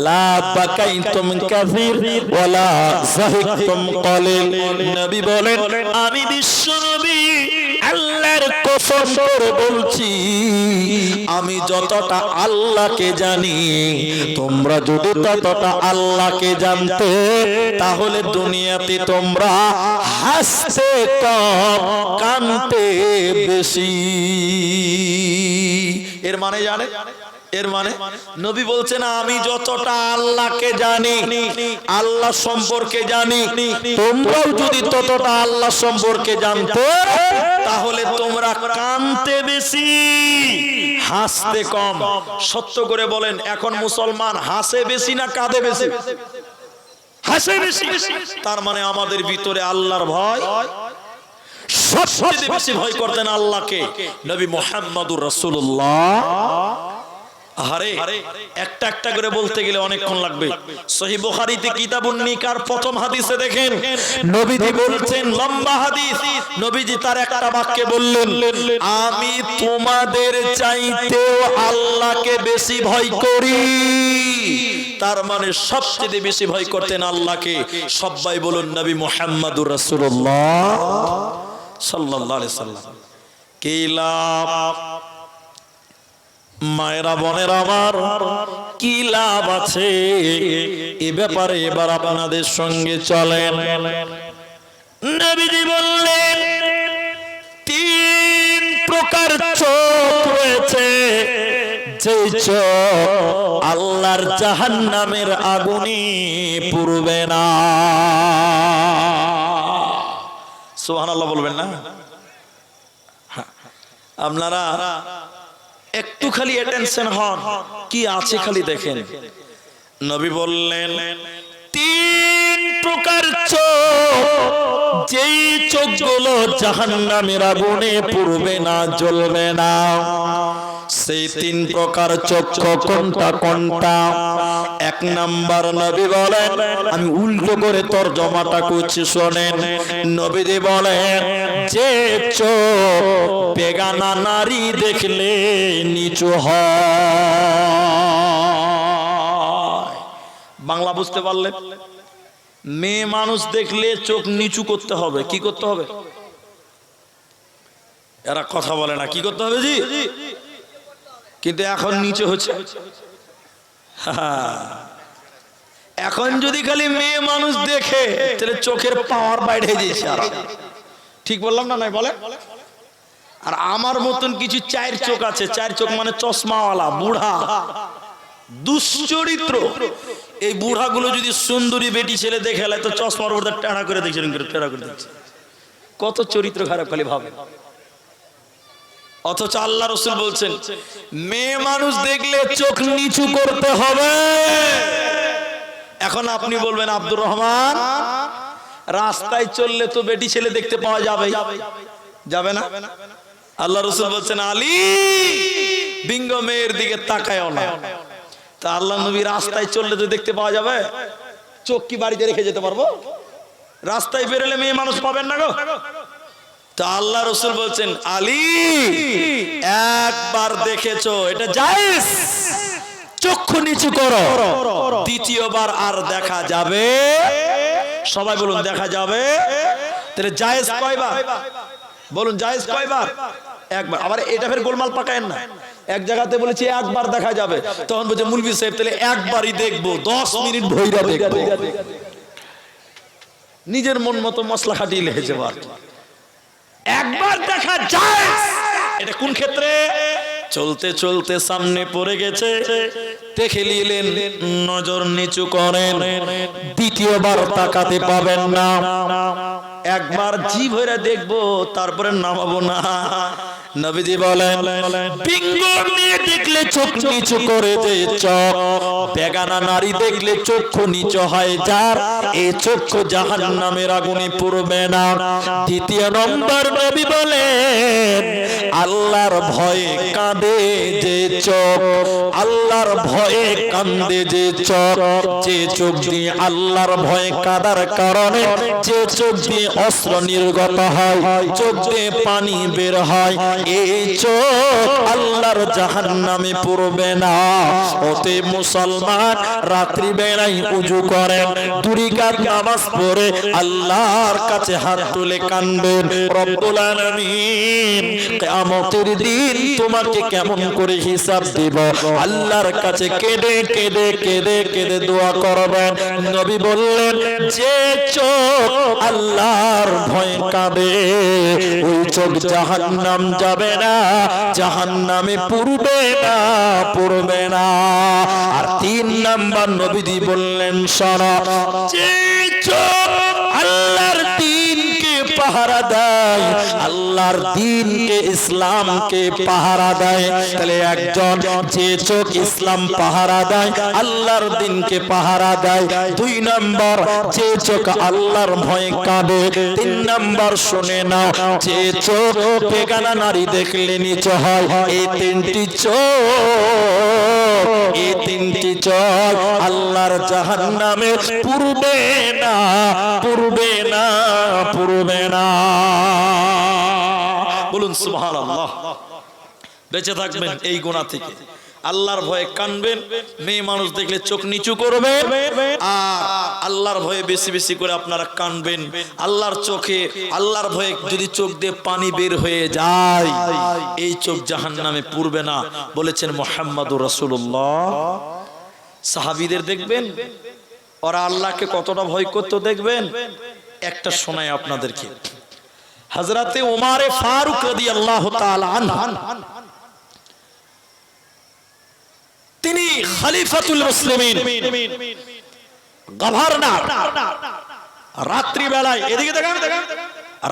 লা বাকাইতুম কাসীর ওয়ালা যাহিকতুম কলিল। নবী বলেন, আমি বিশ্বনবী আল্লাহর কসম করে বলছি, আমি যতটা আল্লাহকে জানি, তোমরা যদি ততটা আল্লাহকে জানতে, তাহলে দুনিয়াতে তোমরা হাসতে কম, কাঁদতে বেশি। এর মানে জানে, এর মানে নবী বলছেন, আমি যতটা আল্লাহকে জানি, আল্লাহ সম্পর্কে জানি, তোমরাও যদি ততটা আল্লাহ সম্পর্কে জানতে, তাহলে তোমরা কাঁদতে বেশি, হাসতে কম। সত্য করে বলেন, এখন মুসলমান হাসে বেশি না কাঁদে বেশি? হাসে বেশি। তার মানে আমাদের ভিতরে আল্লাহর ভয়, সবচেয়ে বেশি ভয় করতেন আল্লাহকে নবী মুহাম্মদুর রাসূলুল্লাহ। আরে একটা একটা করে বলতে গেলে অনেকক্ষণ লাগবে। সহিহ বুখারীতে কিতাবুন নিকার প্রথম হাদিসে দেখেন, নবীজি বলছেন, লম্বা হাদিস, নবীজি তার একটা বাক্যে বললেন, আমি তোমাদের চাইতেও আল্লাহকে বেশি ভয় করি। তার মানে সবচেয়ে বেশি ভয় করতেন আল্লাহকে। সবাই বলুন নবী মুহাম্মদুর রাসূলুল্লাহ সাল্লাল্লাহু আলাইহি সাল্লাম। কি লাভ মায়েরা বোনেরা আমার, কি লাভ আছে এ ব্যাপারে এবার আপনাদের সঙ্গে চলেন। নবীজি বললেন, তিন প্রকার চোখ রয়েছে, যে চোখ আল্লাহর জাহান্নামের আগুনে পুড়বে না। সুবহানাল্লাহ বলবেন না? আপনারা একটু খালি অ্যাটেনশন হন, কি আছে খালি দেখেন। নবী বললেন, তিন প্রকার চোখ, যেই চোখগুলো জাহান্নামের আগুনে পুড়বে না, জ্বলবে না। সেই তিন প্রকার চক্ষু কোনটা কোনটা? এক নাম্বার নবী বলেন, আমি উল্টো করে তরজমাটা করছি শোনেন। নবীজি বলেন, যে চোখ বেগানা নারী দেখলে নিচু হয়। বাংলা বুঝতে পারলে? মেয়ে মানুষ দেখলে চোখ নিচু করতে হবে। কি করতে হবে? এরা কথা বলে না, কি করতে হবে জি? কিন্তু এখন নিচে হচ্ছে। এখন যদি খালি মেয়ে মানুষ দেখে, তাহলে চোখের পাওয়ার বাইরে যাচ্ছে। ঠিক বললাম না? নাই বলে? আর আমার মতন কিছু চার চোখ আছে, চার চোখ মানে চশমাওয়ালা বুড়া, দুশ্চরিত্র। এই বুড়াগুলো যদি সুন্দরী বেটি ছেলে দেখে, তো চশমার উপর টেড়া করে দেখছে, টেড়া করে দেখছে। কত চরিত্র খারাপ খালি ভাবে। অথচ আল্লাহ রাসূল বলছেন, মেয়ে মানুষ দেখলে চোখ নিচু করতে হবে। এখন আপনি বলবেন, আব্দুর রহমান, রাস্তায় চললে তো বেটি ছেলে দেখতে পাওয়া যাবে, যাবে না? আল্লাহ রাসূল বলছেন, আলী, বিঙ্গ মেয়ের দিকে তাকায়ও না। তা আল্লাহ নবী রাস্তায় চললে তো দেখতে পাওয়া যাবে, চোখ কি বাড়িতে রেখে যেতে পারবো? রাস্তায় বেরোলে মেয়ে মানুষ পাবেন না গো। তা আল্লাহ রাসূল বলছেন, আলী, একবার দেখেছো, এটা জায়েজ, চক্ষু নিচু করো, দ্বিতীয়বার আর দেখা যাবে? সবাই বলুন, দেখা যাবে। তাহলে জায়েজ কয়বার? বলুন, জায়েজ কয়বার? একবার। আবার এটা ফের গোলমাল পাকায়েন না। এক জায়গাতে বলেছি একবার দেখা যাবে, তখন বলছে মুলবি সাহেব, তাহলে একবারই দেখবো, 10 মিনিট ভইরা দেখবো। নিজের মন মতো মশলা খাটিয়ে লিখেছে। একবার দেখা যায়, এটা কোন ক্ষেত্রে? চলতে চলতে সামনে পড়ে গেছে, দেখে নিলেন, নজর নিচু করেন, দ্বিতীয়বার তাকাতে পাবেন না। একবার জি ভরে দেখবো, তারপরে নামাবো না। নবীজি বলেন, পিঙ্গল নিয়ে দেখলে চোখ নিচু করে যে চোখ, বেগানা নারী দেখলে চক্ষু নিচু হয় যার, এই চক্ষু জাহান্নামের আগুনে পুড়বে না। দ্বিতীয় নম্বর নবী বলেন, আল্লাহর ভয়ে কাঁদে যে চোখ, আল্লাহর ভয়ে কাঁদে যে চোখ, যে চোখ দিয়ে আল্লাহর ভয়ে কাঁদার কারণে যে চোখ দিয়ে অস্ত্র নির্গত হয়, চোখ দিয়ে পানি বের হয়, এই চোখ আল্লাহর জাহান্নামে পড়বে না। ওতে মুসলমান রাত্রি বেলায় ওযু করেন, দুই রাকাত নামাজ পড়ে আল্লাহর কাছে হাত তুলে কাঁদবেন, রব্বুল আলামিন কিয়ামতের দিন তোমাকে কেমন করে হিসাব দেব, আল্লাহর কাছে কেঁদে কেঁদে কেঁদে কেঁদে দোয়া করবেন। নবী বললেন, যে চোখ আল্লাহর ভয়ে কাঁদে, ওই চোখ জাহান্নাম যাবে না, জাহান্নামে পুড়বে না, পুড়বে না। আর তিন নাম্বার নবীজি বললেন, শোনো, যে চোখ আল্লাহর দ্বীনকে পাহারা দেয়, আল্লাহর দ্বীনকে ইসলামকে পাহারা দেয়, তাহলে একজন যে চোখ ইসলাম পাহারা দেয়, আল্লাহর দ্বীনকে পাহারা দেয়, দুই নাম্বার যে চোখ আল্লাহর ভয়ে কাঁদে, তিন নাম্বার শুনে নাও, যে চোখ বেগানা নারী দেখলে নিচু হয়, এই তিনটি চোখ, এই তিনটি চোখ আল্লাহর জাহান্নামে পুড়বে না, পুড়বে না, পুড়বে না। বলুন সুবহানাল্লাহ। বেঁচে থাকবেন এই গুনাহ থেকে, আল্লাহর ভয়ে কানবেন, মেয়ে মানুষ দেখলে চোখ নিচু করবেন, আর আল্লাহর ভয়ে বেশি বেশি করে আপনারা কানবেন। আল্লাহর চোখে, আল্লাহর ভয়ে যদি চোখ দিয়ে পানি বের হয়ে যায়, এই চোখ জাহান্নামে পুড়বে না, বলেছেন মুহাম্মদুর রাসূলুল্লাহ। সাহাবীদের দেখবেন ওরা আল্লাহকে কতটা ভয় করতে, দেখবেন। একটা শোনায় আপনাদেরকে, হযরতে ওমরে ফারুক রাদিয়াল্লাহু তাআলা আনহু, তিনি খলিফাতুল মুসলিমিন, গভর্নর। রাত্রি বেলায়, এদিকে দেখেন,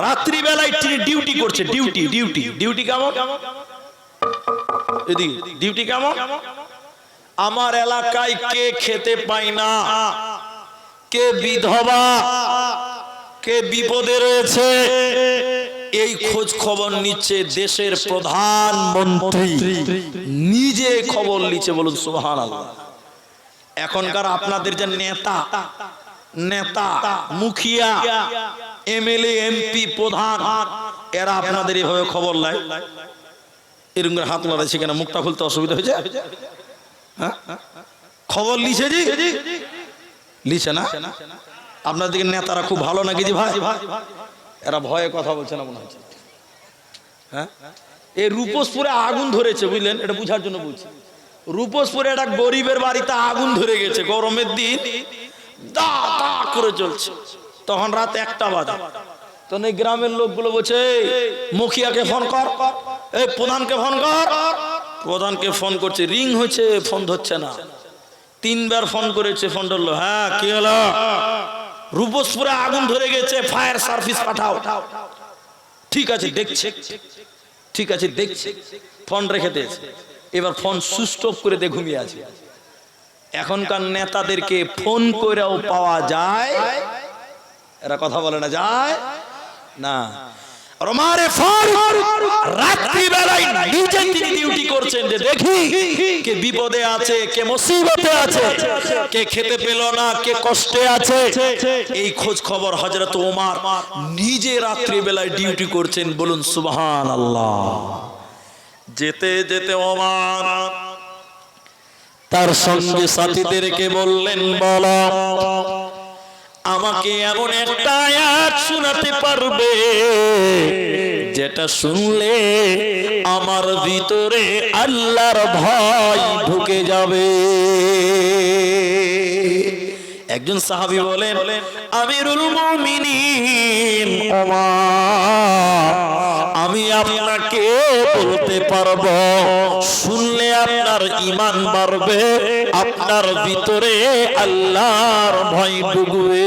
রাত্রি বেলায় তিনি ডিউটি করছে, ডিউটি ডিউটি ডিউটি কেমন, এদিকে ডিউটি কেমন, আমার এলাকায় কে খেতে পায় না, কে বিধবা, কে বিপদে রয়েছে, এই খোঁজ খবর নিচ্ছে দেশের প্রধানমন্ত্রী, নিজে খবর নিচ্ছে। বলুন সুবহানাল্লাহ। এখনকার আপনাদের যে নেতা, নেতা মুখিয়া, এমএলএ, এমপি, প্রধান, এরা আপনাদের এইভাবে খবর নেয়, এরকম হাত লাগাচ্ছে কেন, মুখটা খুলতে অসুবিধা হয়েছে, হ্যাঁ খবর লিছে জি, লিছে না। আপনাদের নেতারা খুব ভালো নাকি জি ভাই? এরা ভয়ে কথা বলছে না মনে হচ্ছে। হ্যাঁ, এই রূপসপুরে আগুন ধরেছে, বুঝলেন, এটা বুঝার জন্য বলছি। রূপসপুরে একটা গরিবের বাড়িতে আগুন ধরে গেছে, গরমের দিন দা দা করে চলছে, তখন রাত 1টা বাজে। তখন এই গ্রামের লোকগুলো বলছে, মুখিয়াকে ফোন কর, এই প্রধানকে ফোন কর। প্রধানকে ফোন করছে, রিং হচ্ছে, ফোন ধরছে না। 3বার ফোন করেছে, ফোন ধরলো। হ্যাঁ কি হলো? রূপসপুরে আগুন ধরে গেছে, ফায়ার সার্ভিস পাঠাও। ঠিক আছে দেখছে, ঠিক আছে দেখছে, ফোন রেখে দিয়েছে। এবার ফোন সুইচ অফ করে দিয়ে ঘুমিয়ে আছে। এখনকার নেতাদেরকে ফোন করেও পাওয়া যায়, এরা কথা বলে না, যায় না। ওমরে ফারুক রাত্রি বেলায় নিজে তিনি ডিউটি করছেন, যে দেখি কে বিপদে আছে, কে মুসিবতে আছে, কে খেতে পেল না, কে কষ্টে আছে, এই খোঁজ খবর হযরত ওমর নিজে রাত্রি বেলায় ডিউটি করছেন। বলুন সুবহানাল্লাহ। যেতে যেতে ওমর তার সঙ্গে সাথীদেরকে বললেন, বলো আমাকে এমন একটা আয়াত শোনাতে পারবে যেটা শুনলে আমার ভিতরে আল্লাহর ভয় ঢুকে যাবে। একজন সাহাবী বলেন, আমিরুল মুমিনিন ওমর, আমি আপনাকে বলতে পারবো, শুনলে আপনার ঈমান বাড়বে, আপনার ভিতরে আল্লাহর ভয় ঢুকবে।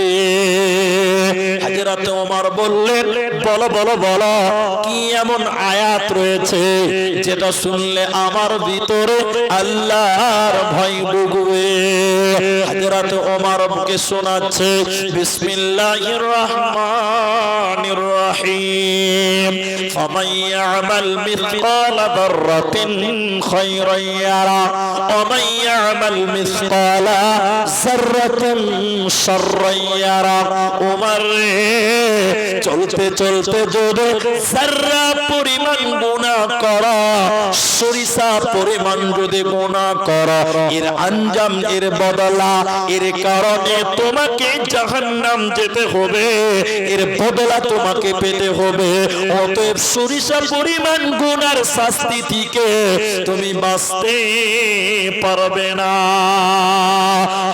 হযরত ওমর বললেন, বলো বলো বলো, কি এমন আয়াত রয়েছে যেটা শুনলে আমার ভিতরে আল্লাহর ভয় ঢুকবে? হযরত ওমর কে শোনাচ্ছে, বিসমিল্লাহির রহমানির রহিম, ফামান ইয়ামাল মিসকালা যাররাতিন খায়রান ইয়ারা ওয়া মান ইয়ামাল মিসকালা যাররাতিন শাররান ইয়ারা। ওমর চলতে চলতে যদি যাররা পরিমাণ গুনাহ করো, সরিষা পরিমাণ যদি গুনাহ করো, এর আঞ্জাম, এর বদলা, এর কারণে তোমাকে জাহান্নাম যেতে হবে, এর বদলা তোমাকে পেতে হবে। অতএব সরিষা পরিমাণ গুনার শাস্তি থেকে তুমি বাঁচতে পারবে না।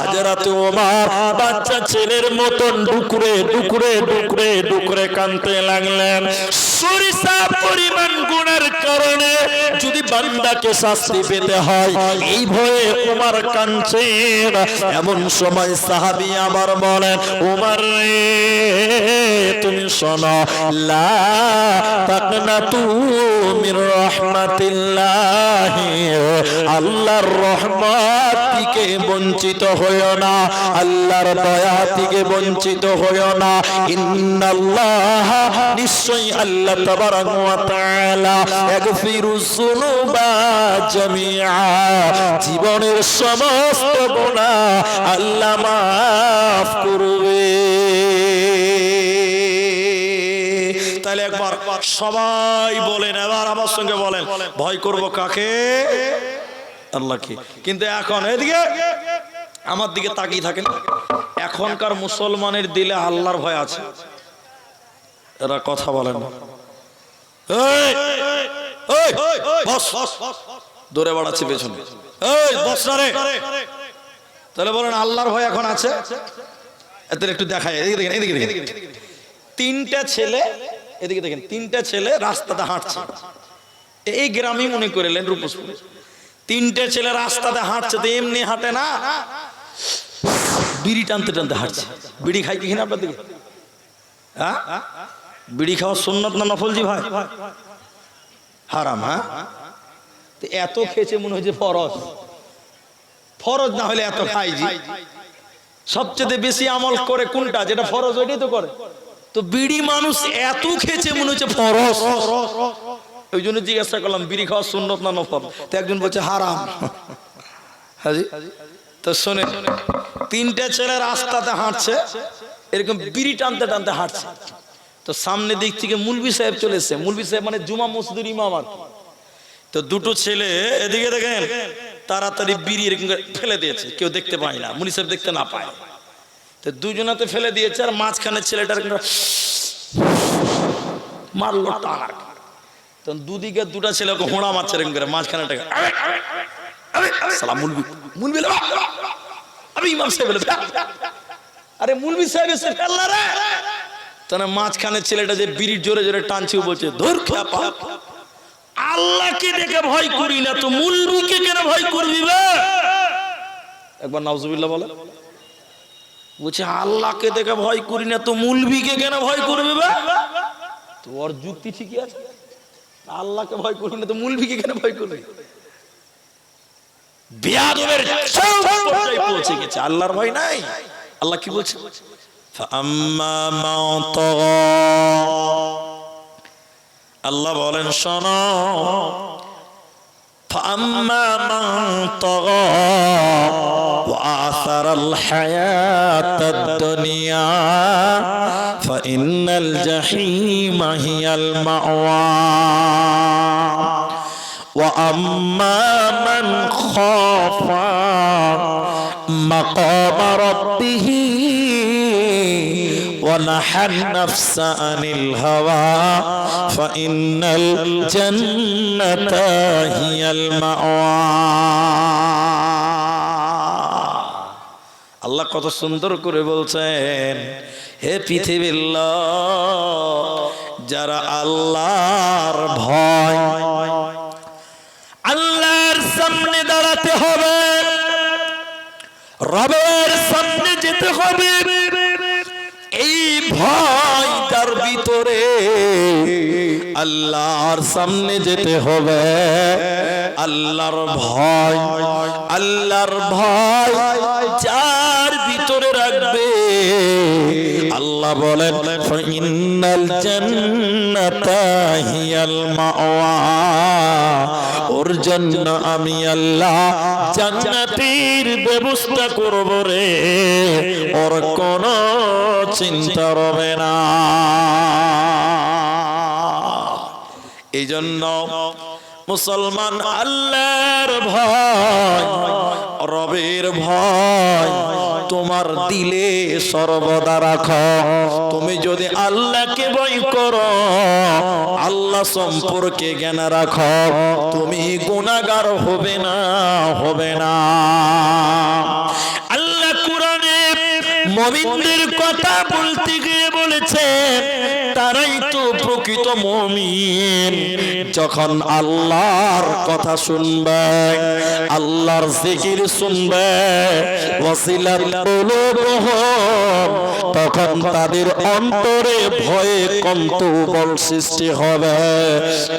হযরত ওমর বাচ্চা ছেলের মতন ডুকরে ডুকরে ডুকরে ডুকরে কাঁদতে লাগলেন। সরিষা পরিমাণ গুনার কারণে যদি বান্দাকে শাস্তি পেতে হয়, এই ভয়ে ওমর কাঁদছেন। এমন সময় সাহাবী আমার বলেন, ওমর রে, তুমি শোনো, লা তাকনাতু মির রাহমাতিল্লাহ, আল্লাহর রহমত থেকে বঞ্চিত হইও না, আল্লাহর দয়া থেকে বঞ্চিত হইও না। ইন্নাল্লাহ, নিশ্চয়ই আল্লাহ তাবারাকা ওয়া তাআলা, ইয়াগফিরুজ যুনুবা জামিআ, জীবনের সমস্ত গুনাহ আল্লাহ মাফ করবে। তাহলে একবার সবাই বলেন, এবার আমার সঙ্গে বলেন, ভয় করব কাকে? আল্লাহকে। কিন্তু এখন এদিকে আমার দিকে তাকিয়ে থাকেন, এখনকার মুসলমানের দিলে আল্লাহর ভয় আছে? এরা কথা বলেন না। এই এই বস, দৌড়ে বাড়াচ্ছে পেছনে, এই বস না রে। তাহলে বলেন আল্লাহর ভয় এখন আছে? এদের একটু দেখায়, এদিকে দেখেন, এদিকে দেখেন, তিনটা ছেলে, এদিকে দেখেন, তিনটা ছেলে রাস্তাতে হাঁটছে। এই গ্রামই মনে করিলেন রূপসপুর। তিনটে ছেলে রাস্তাতে হাঁটছে, তো এমনি হাঁটে না, বিড়ি টানতে টানতে হাঁটছে। বিড়ি খাই কি কিনা আপনার দিকে? হ্যাঁ, বিড়ি খাওয়া সুন্নত না নফল? জি ভাই, হারাম। হ্যাঁ, তো এত খেয়েছে মনে হয়েছে ফরজ। ফরজ না হলে এত খাই জি। সবচেয়ে বেশি আমল করে কোনটা? যেটা ফরজ ওইটাই তো করে। তো বিড়ি মানুষ এত খেয়েছে মনে হচ্ছে ফরজ। ওই জন্য জিজ্ঞাসা করলাম, বিড়ি খাওয়া সুন্নত না নফল? তো একজন বলছে হারাম। হাজি, তো শোনে, তিনটা ছেলে রাস্তাতে হাঁটছে, এরকম বিড়ি টানতে টানতে হাঁটছে। তো সামনে দিক থেকে মুলবি সাহেব চলে এসছে। মুলবি সাহেব মানে জুমা মসজিদের ইমাম আর কি। তো দুটো ছেলে, এদিকে দেখেন, তাড়াতাড়ি বিড়ি এরকম ফেলে দিয়েছে, কেউ দেখতে পায় না, মুলবি সাহেব দেখতে না পায়। তো দুজনাতে ফেলে দিয়েছে, আর মাঝখানে ছেলেটার মারলো টান। তো দুদিকে দুটা ছেলে ওকে হোঁড়া মারছে এরকম করে, মাঝখানে মুলবি, আমি ইমাম সাহেব, আরে মুলবি সাহেব এসে ফেললা রে। তাহলে মাঝখানে ছেলেটা যে বিড়ির জোরে জোরে টানছে, বলছে ধুর খ্যাপা, আল্লাহকে দেখে ভয় করি না তো মুলবিকে কেন ভয় করবি? একবার নাউজুবিল্লাহ বলে। বলছে আল্লাহকে দেখে ভয় করি না তো মুলবিকে কেন ভয় করবি? তো ওর যুক্তি ঠিকই আছে, আল্লাহকে ভয় করি না তো মুলবিকে কেন ভয় করবি? বেয়াদবের পর্যায়ে পৌঁছে গেছে, আল্লাহর ভয় নাই। আল্লাহ কি বলছে? আল্লাহ বলেন, শোনো, فأما من طغى وآثر الحياة الدنيا فإن الجحيم هي المأوى وأما من خاف مقام ربه ونحى النفس عن الهوى فإن الجنة هي المأوى। আল্লাহ কত সুন্দর করে বলছেন, হে পৃথিবীর লোক, যারা আল্লাহর ভয়, আল্লাহর সামনে দাঁড়াতে হবে, রবের সামনে যেতে হবে, এই ভয় তার ভিতরে, আল্লাহর সামনে যেতে হবে, আল্লাহর ভয়, আল্লাহর ভয় যার ভিতরে রাখবে, আল্লাহ বলেন ফাইনাল জান্নাতা হিয়াল মাওয়া, ওর জন্য আমি আল্লাহ জান্নাতের ব্যবস্থা করব রে, ওর কোনো চিন্তা হবে না। এই জন্য মুসলমান আল্লাহর ভয়, রবের ভয় তোমার দিলে সর্বদা রাখো। তুমি যদি আল্লাহকে ভয় করো, আল্লাহ সম্পর্কে জ্ঞান রাখো, তুমি গুনাহগার হবে না, হবে না। আল্লাহ কোরআনে মুমিনদের কথা বলতে গিয়ে বলেছে তারাই তো প্রকৃত মুমিন, যখন আল্লাহর কথা শুনবে, আল্লাহর জিকির শুনবে, ওয়াসিলাত কুলুবুহুম, তখন তাদের অন্তরে ভয়ে কম্পন সৃষ্টি হবে,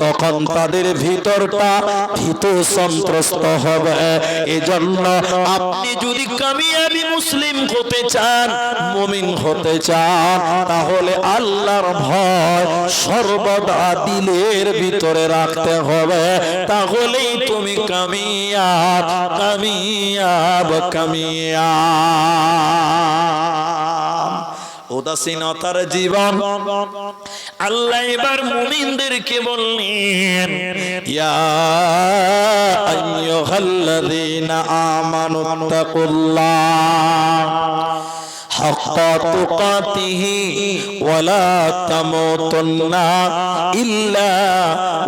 তখন তাদের ভিতরটা ভীত সন্ত্রস্ত হবে। এজন্য আপনি যদি কামিয়াবি মুসলিম হতে চান, মুমিন হতে চান, তাহলে আল্লাহর ভয় সর্বদা দিলের ভিতরে রাখতে হবে, তাহলেই তুমি কামিয়াব, কামিয়াব, কামিয়াব। উদাসীনতার জীবন, আল্লাহ এবার মুমিনদেরকে বললেন ইয়া আইয়ুহাল্লাযীনা আমানুত্তাকুল্লাহ হাক্কা তুকাতিহি ওয়ালা তামুতুন্না ইল্লা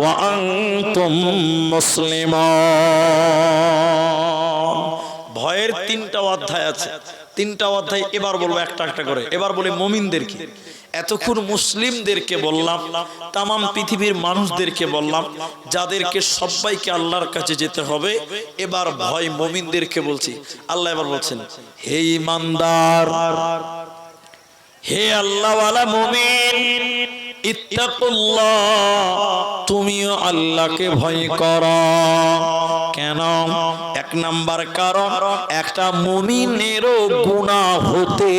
ওয়া আনতুম মুসলিমুন। ভয়ের তিনটা অধ্যায় আছে, তিনটা অধ্যায় এবার বলবো একটা একটা করে। এবার বলি মুমিনদেরকে, এতক্ষণ মুসলিমদেরকে বললাম, তামাম পৃথিবীর মানুষদেরকে বললাম, যাদেরকে সবাইকে আল্লাহর কাছে যেতে হবে। এবার ভয় মুমিনদেরকে বলছি। আল্লাহ এবার বলছেন হে ঈমানদার, হে আল্লাহওয়ালা মুমিন, ইত্তাকুল্লাহ, তুমিও আল্লাহকে ভয় করো। কেন? এক নাম্বার কারণ, একটা মুমিনেরও গুনাহ হতে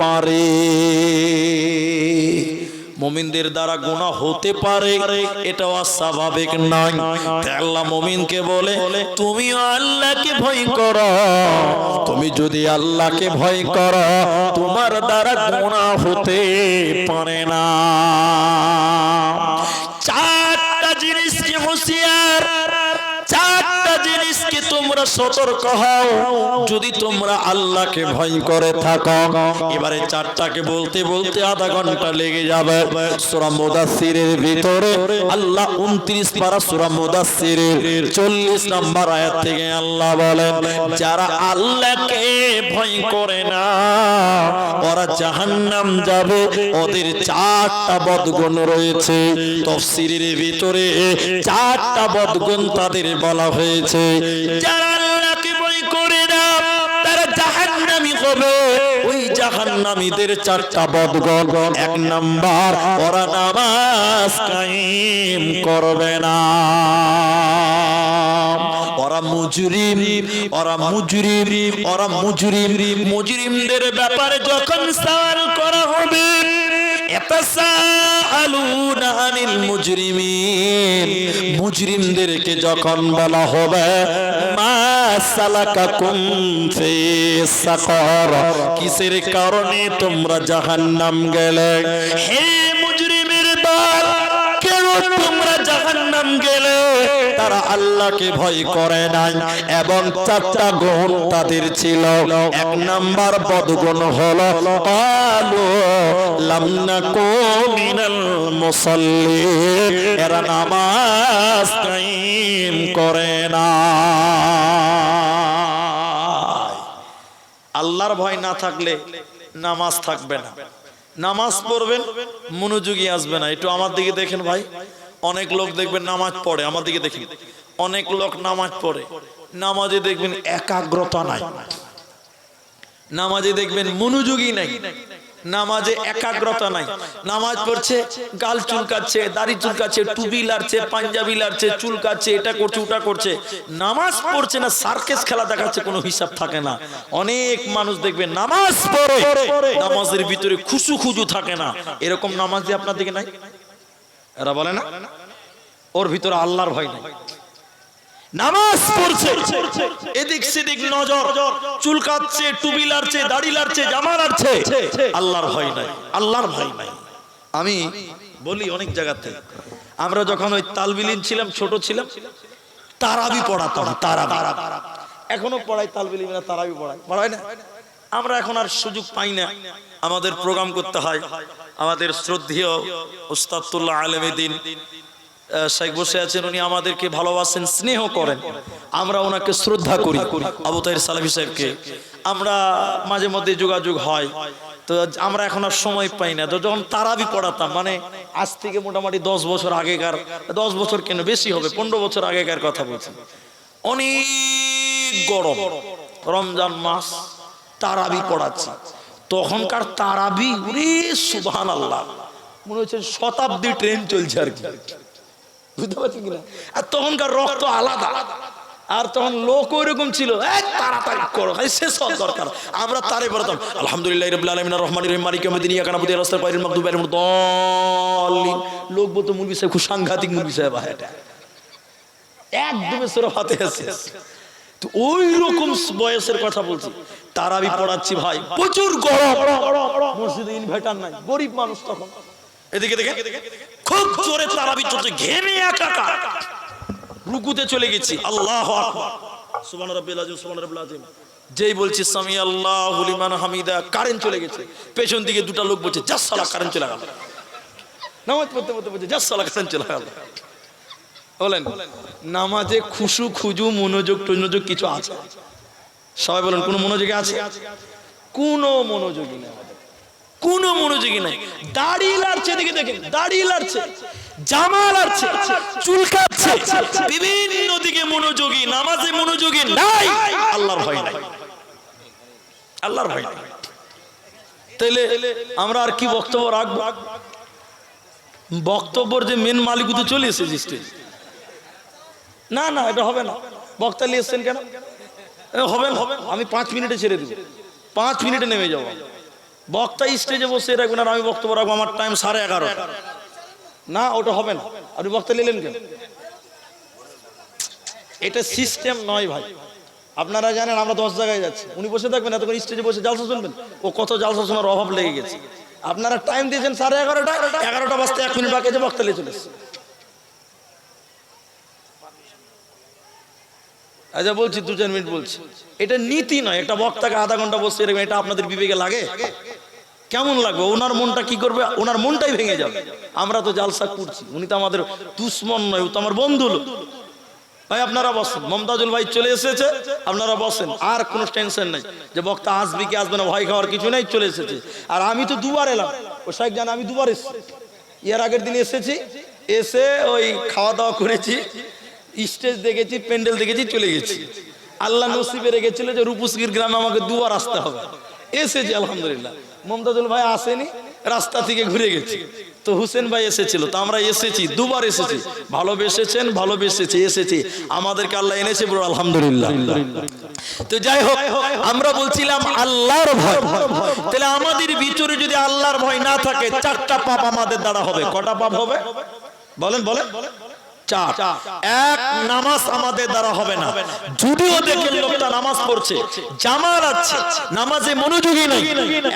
পারে, মুমিনদের দ্বারা গুনাহ হতে পারে, এটাও স্বাভাবিক নয়। আল্লাহ মুমিনকে বলে তুমিও আল্লাহকে ভয় করো, তুমি যদি আল্লাহকে ভয় করো, তোমার দ্বারা গুনাহ হতে পারে না। চারটা জিনিসকে হুঁশিয়ার, চারটা জিনিসকে তোমরা সতর্ক হও যদি তোমরা আল্লাহকে ভয় করে থাকো। এবারে চারটাকে বলতে বলতে আধা ঘন্টা লেগে যাবে। সূরা মুদাসসিরের ভিতরে আল্লাহ 29 পারা সূরা মুদাসসিরের 40 নম্বর আয়াত থেকে আল্লাহ বলেন যারা আল্লাহকে ভয় করে না ওরা জাহান্নাম যাবে, ওদের চারটা বদগুণ রয়েছে। তাফসীরের ভিতরে চারটা বদগুণ তাদের বলা হয়েছে। যারা আল্লাহকে ভয় করে না তারা জাহান্নামী হবে। ওই জাহান্নামীদের চারটা বদগুণ, এক নাম্বার ওরা নামাজ কায়েম করবে না, ওরা মুজরিম, ওরা মুজরিম, ওরা মুজরিম। মুজরিমদের ব্যাপারে যখন সওয়াল করা হবে ইয়াতাসাআলুনা আনিল মুজরিমিন, মুজরিমদেরকে যখন বলা হবে মা সালাকাকুম ফিস সাকার, কিসের কারণে তোমরা জাহান্নাম গেলে? হে মুজরিমের দল, কেন তোমরা জাহান্নাম গেলে? তারা আল্লাহকে ভয় করে নাই এবং চারটা গুণ তাদের ছিল। এক নাম্বার বদগুণ হলো ক্বালু লাম নাকু মিনাল মুসাল্লিন, এরা নামাজ কায়েম করে না। আল্লাহর ভয় না থাকলে নামাজ থাকবে না, নামাজ পড়বেন, মনোযোগী আসবে না। একটু আমার দিকে দেখেন ভাই, অনেক লোক দেখবেন নামাজ পড়ে, আমার দিকে দেখেন, অনেক লোক নামাজ পড়ে, নামাজে দেখবেন একাগ্রতা নাই, নামাজে দেখবেন মনোযোগী নাই, নামাজে একাগ্রতা নাই। নামাজ পড়ছে, গাল চুলকাচ্ছে, দাড়ি চুলকাচ্ছে, টুপি লাড়ছে, পাঞ্জাবি লাড়ছে, চুলকাচ্ছে, এটা করছে, ওটা করছে। নামাজ পড়ছে না, সার্কেস খেলা দেখাচ্ছে, কোনো হিসাব থাকে না। অনেক মানুষ দেখবেন নামাজ পড়ে, নামাজের ভিতরে খুশু খুজু থাকে না। এরকম নামাজ দিয়ে আপনার দিকে নাই? এরা বলে না ওর ভিতরে আল্লাহর ভয় নাই। নামাজ পড়ছে, এদিক সেদিক নজর, চুলকাচ্ছে, টুপি লাড়ছে, দাড়ি লাড়ছে, জামা লাড়ছে, আল্লাহর ভয় নাই, আল্লাহর ভয় নাই। আমি বলি অনেক জায়গাতে, আমরা যখন ওই তালবিলিন ছিলাম, ছোট ছিলাম, তারাবি পড়াতাম, তারাবি এখনো পড়াই, তালবিলিনা তারাবি পড়ায় না। আমরা এখন আর সুযোগ পাই না, আমাদের প্রোগ্রাম করতে হয়। আমাদের শ্রদ্ধেয় উস্তাদুল্লাহ আলেমদ্দিন শেখ বসে আছেন, উনি আমাদেরকে ভালোবাসেন, স্নেহ করেন, আমরা ওনাকে শ্রদ্ধা করি। আবু তাহের সালাফি সাহেবকে আমরা মাঝে মধ্যে যোগাযোগ হয়। তো আমরা এখন আর সময় পাই না। তো যখন তারাবি পড়াতাম, মানে আজ থেকে মোটামুটি 10 বছর আগেকার, 10 বছর কেন বেশি হবে, 15 বছর আগেকার কথা বলছি। অনেক গরম, রমজান মাস, তারাবি পড়াচ্ছি। তখনকার তারাবি, ওরে সুবহানাল্লাহ, মনে হচ্ছে শতাব্দী ট্রেন চলছে আর কি, বুঝতে পারছি কিনা। আর তখনকার রক্ত আলাদা, আর তখন লোক ওইরকম ছিল, তাড়াতাড়ি করো, শেষ হওয়ার দরকার। আমরা তারে পড়াতাম আলহামদুলিল্লাহ রাব্বিল আলামিন আর রহমানির রহিম মালিকি ইয়াউমিদ্দিন ইয়্যাকা না'বুদু ওয়া ইয়্যাকা নাস্তাঈন ইহদিনাস সিরাতাল মুস্তাকিম। লোক বলতো মুলবি সাহেব খুব সাংঘাতিক মুলবি সাহেব, এটা একদম সূরা ফাতিহা শেষ। তো ওই রকম বয়সের কথা বলছি, তারাবি পড়াচ্ছি ভাই, প্রচুর গরম, মসজিদে ইনভার্টার নাই, গরিব মানুষ তখন। এদিকে দেখে খুব জোরে তারাবি চলছে, ঘেমে একাকার। রুকুতে চলে গেছি, আল্লাহু আকবার, সুবহান রাব্বিল আযীম, সুবহান রাব্বিল আযীম, যেই বলছি সামি আল্লাহু লিমান হামিদা, কারেন্ট চলে গেছে। পেছন দিকে দুটো লোক বলছে জাসালা, কারেন্ট চলে গেল। নামাজ পড়তে পড়তে বলছে জাসালা, কারেন্ট চলে গেল। বলেন নামাজে খুশু খুজু, মনোযোগ টনোযোগ কিছু আছে? সবাই বলেন কোন মনোযোগী আছে? কোন মনোযোগী নেই, কোন মনোযোগী নাই। দাড়ি লাড়ছে, দিকে দেখেন, দাড়ি লাড়ছে, জামা লাড়ছে, চুলকাচ্ছে, বিভিন্ন দিকে মনোযোগী, নামাজে মনোযোগী নাই, আল্লাহর ভয় নাই, আল্লাহর ভয় নাই। তাহলে আমরা আর কি বক্তব্য রাখবো? বক্তব্যের যে মেন মালিক তো চলে এসেছে। না না, এটা হবে না। বক্তা নিয়ে এসছেন কেন? হবে না, আমি 5 মিনিটে ছেড়ে দিব, 5 মিনিটে নেমে যাবো। বক্তা স্টেজে বসে রাখবেন আর আমি বক্তব্য রাখবো, আমার টাইম 11:30। না, ওটা হবে না। আপনি বক্তা নিলেন কেন? এটা সিস্টেম নয় ভাই। আপনারা জানেন আমরা 10 জায়গায় যাচ্ছি, উনি বসে থাকবেন, এতক্ষণ স্টেজে বসে জালসা শুনবেন। ও কত জালসা শোনার অভাব লেগে গেছে। আপনারা টাইম দিয়েছেন 11:30, 11টা বাজতে 1 মিনিট বাকি আছে, বক্তা নিয়ে চলে এসছে। আচ্ছা বলছি, 2-4 মিনিট বলছি। এটা নীতি নয়। একটা বক্তাকে আধা ঘন্টা বসে রাখবেন, এটা আপনাদের বিবেকে লাগে? কেমন লাগবে? ওনার মনটা কি করবে? ওনার মনটাই ভেঙে যাবে। আমরা তো জালসা করছি, উনি তো আমাদের দুশ্মন নয়, ও তো আমার বন্ধু লোক। ভাই আপনারা বসেন, মমতাজুল ভাই চলে এসেছে, আপনারা বসেন, আর কোনো টেনশন নাই যে বক্তা আসবে কি আসবে না, ভয় খাওয়ার কিছু নেই, চলে এসেছে। আর আমি তো 2বার এলাম, ও শাইখ জানে আমি 2বার এসেছি। এর আগের দিন এসেছি, এসে ওই খাওয়া দাওয়া করেছি, স্টেজ দেখেছি, প্যান্ডেল দেখেছি, চলে গেছি। আল্লাহ নসিবে রেখেছিল যে রূপসগির গ্রামে আমাকে 2বার আসতে হবে, এসেছি আলহামদুলিল্লাহ। মমতাজুল ভাই আসেনি, রাস্তা থেকে ঘুরে গেছি। তো হুসেন ভাই এসেছিল, তো আমরা এসেছি, 2বার এসেছি। ভালোবেসেছেন, ভালোবেসেছি, এসেছি, আমাদেরকে আল্লাহ এনেছে, বড় আলহামদুলিল্লাহ। তো যাই হোক, আমরা বলছিলাম আল্লাহর ভয়। তাহলে আমাদের ভিতরে যদি আল্লাহর ভয় না থাকে, 4টা পাপ আমাদের দ্বারা হবে। কটা পাপ হবে বলেন? বলেন 4। এক, নামাজ আমাদের দ্বারা হবে না। যদিও দেখেন লোকটা নামাজ পড়ছে, জামা লাড়ছে, নামাজে মনোযোগী নাই।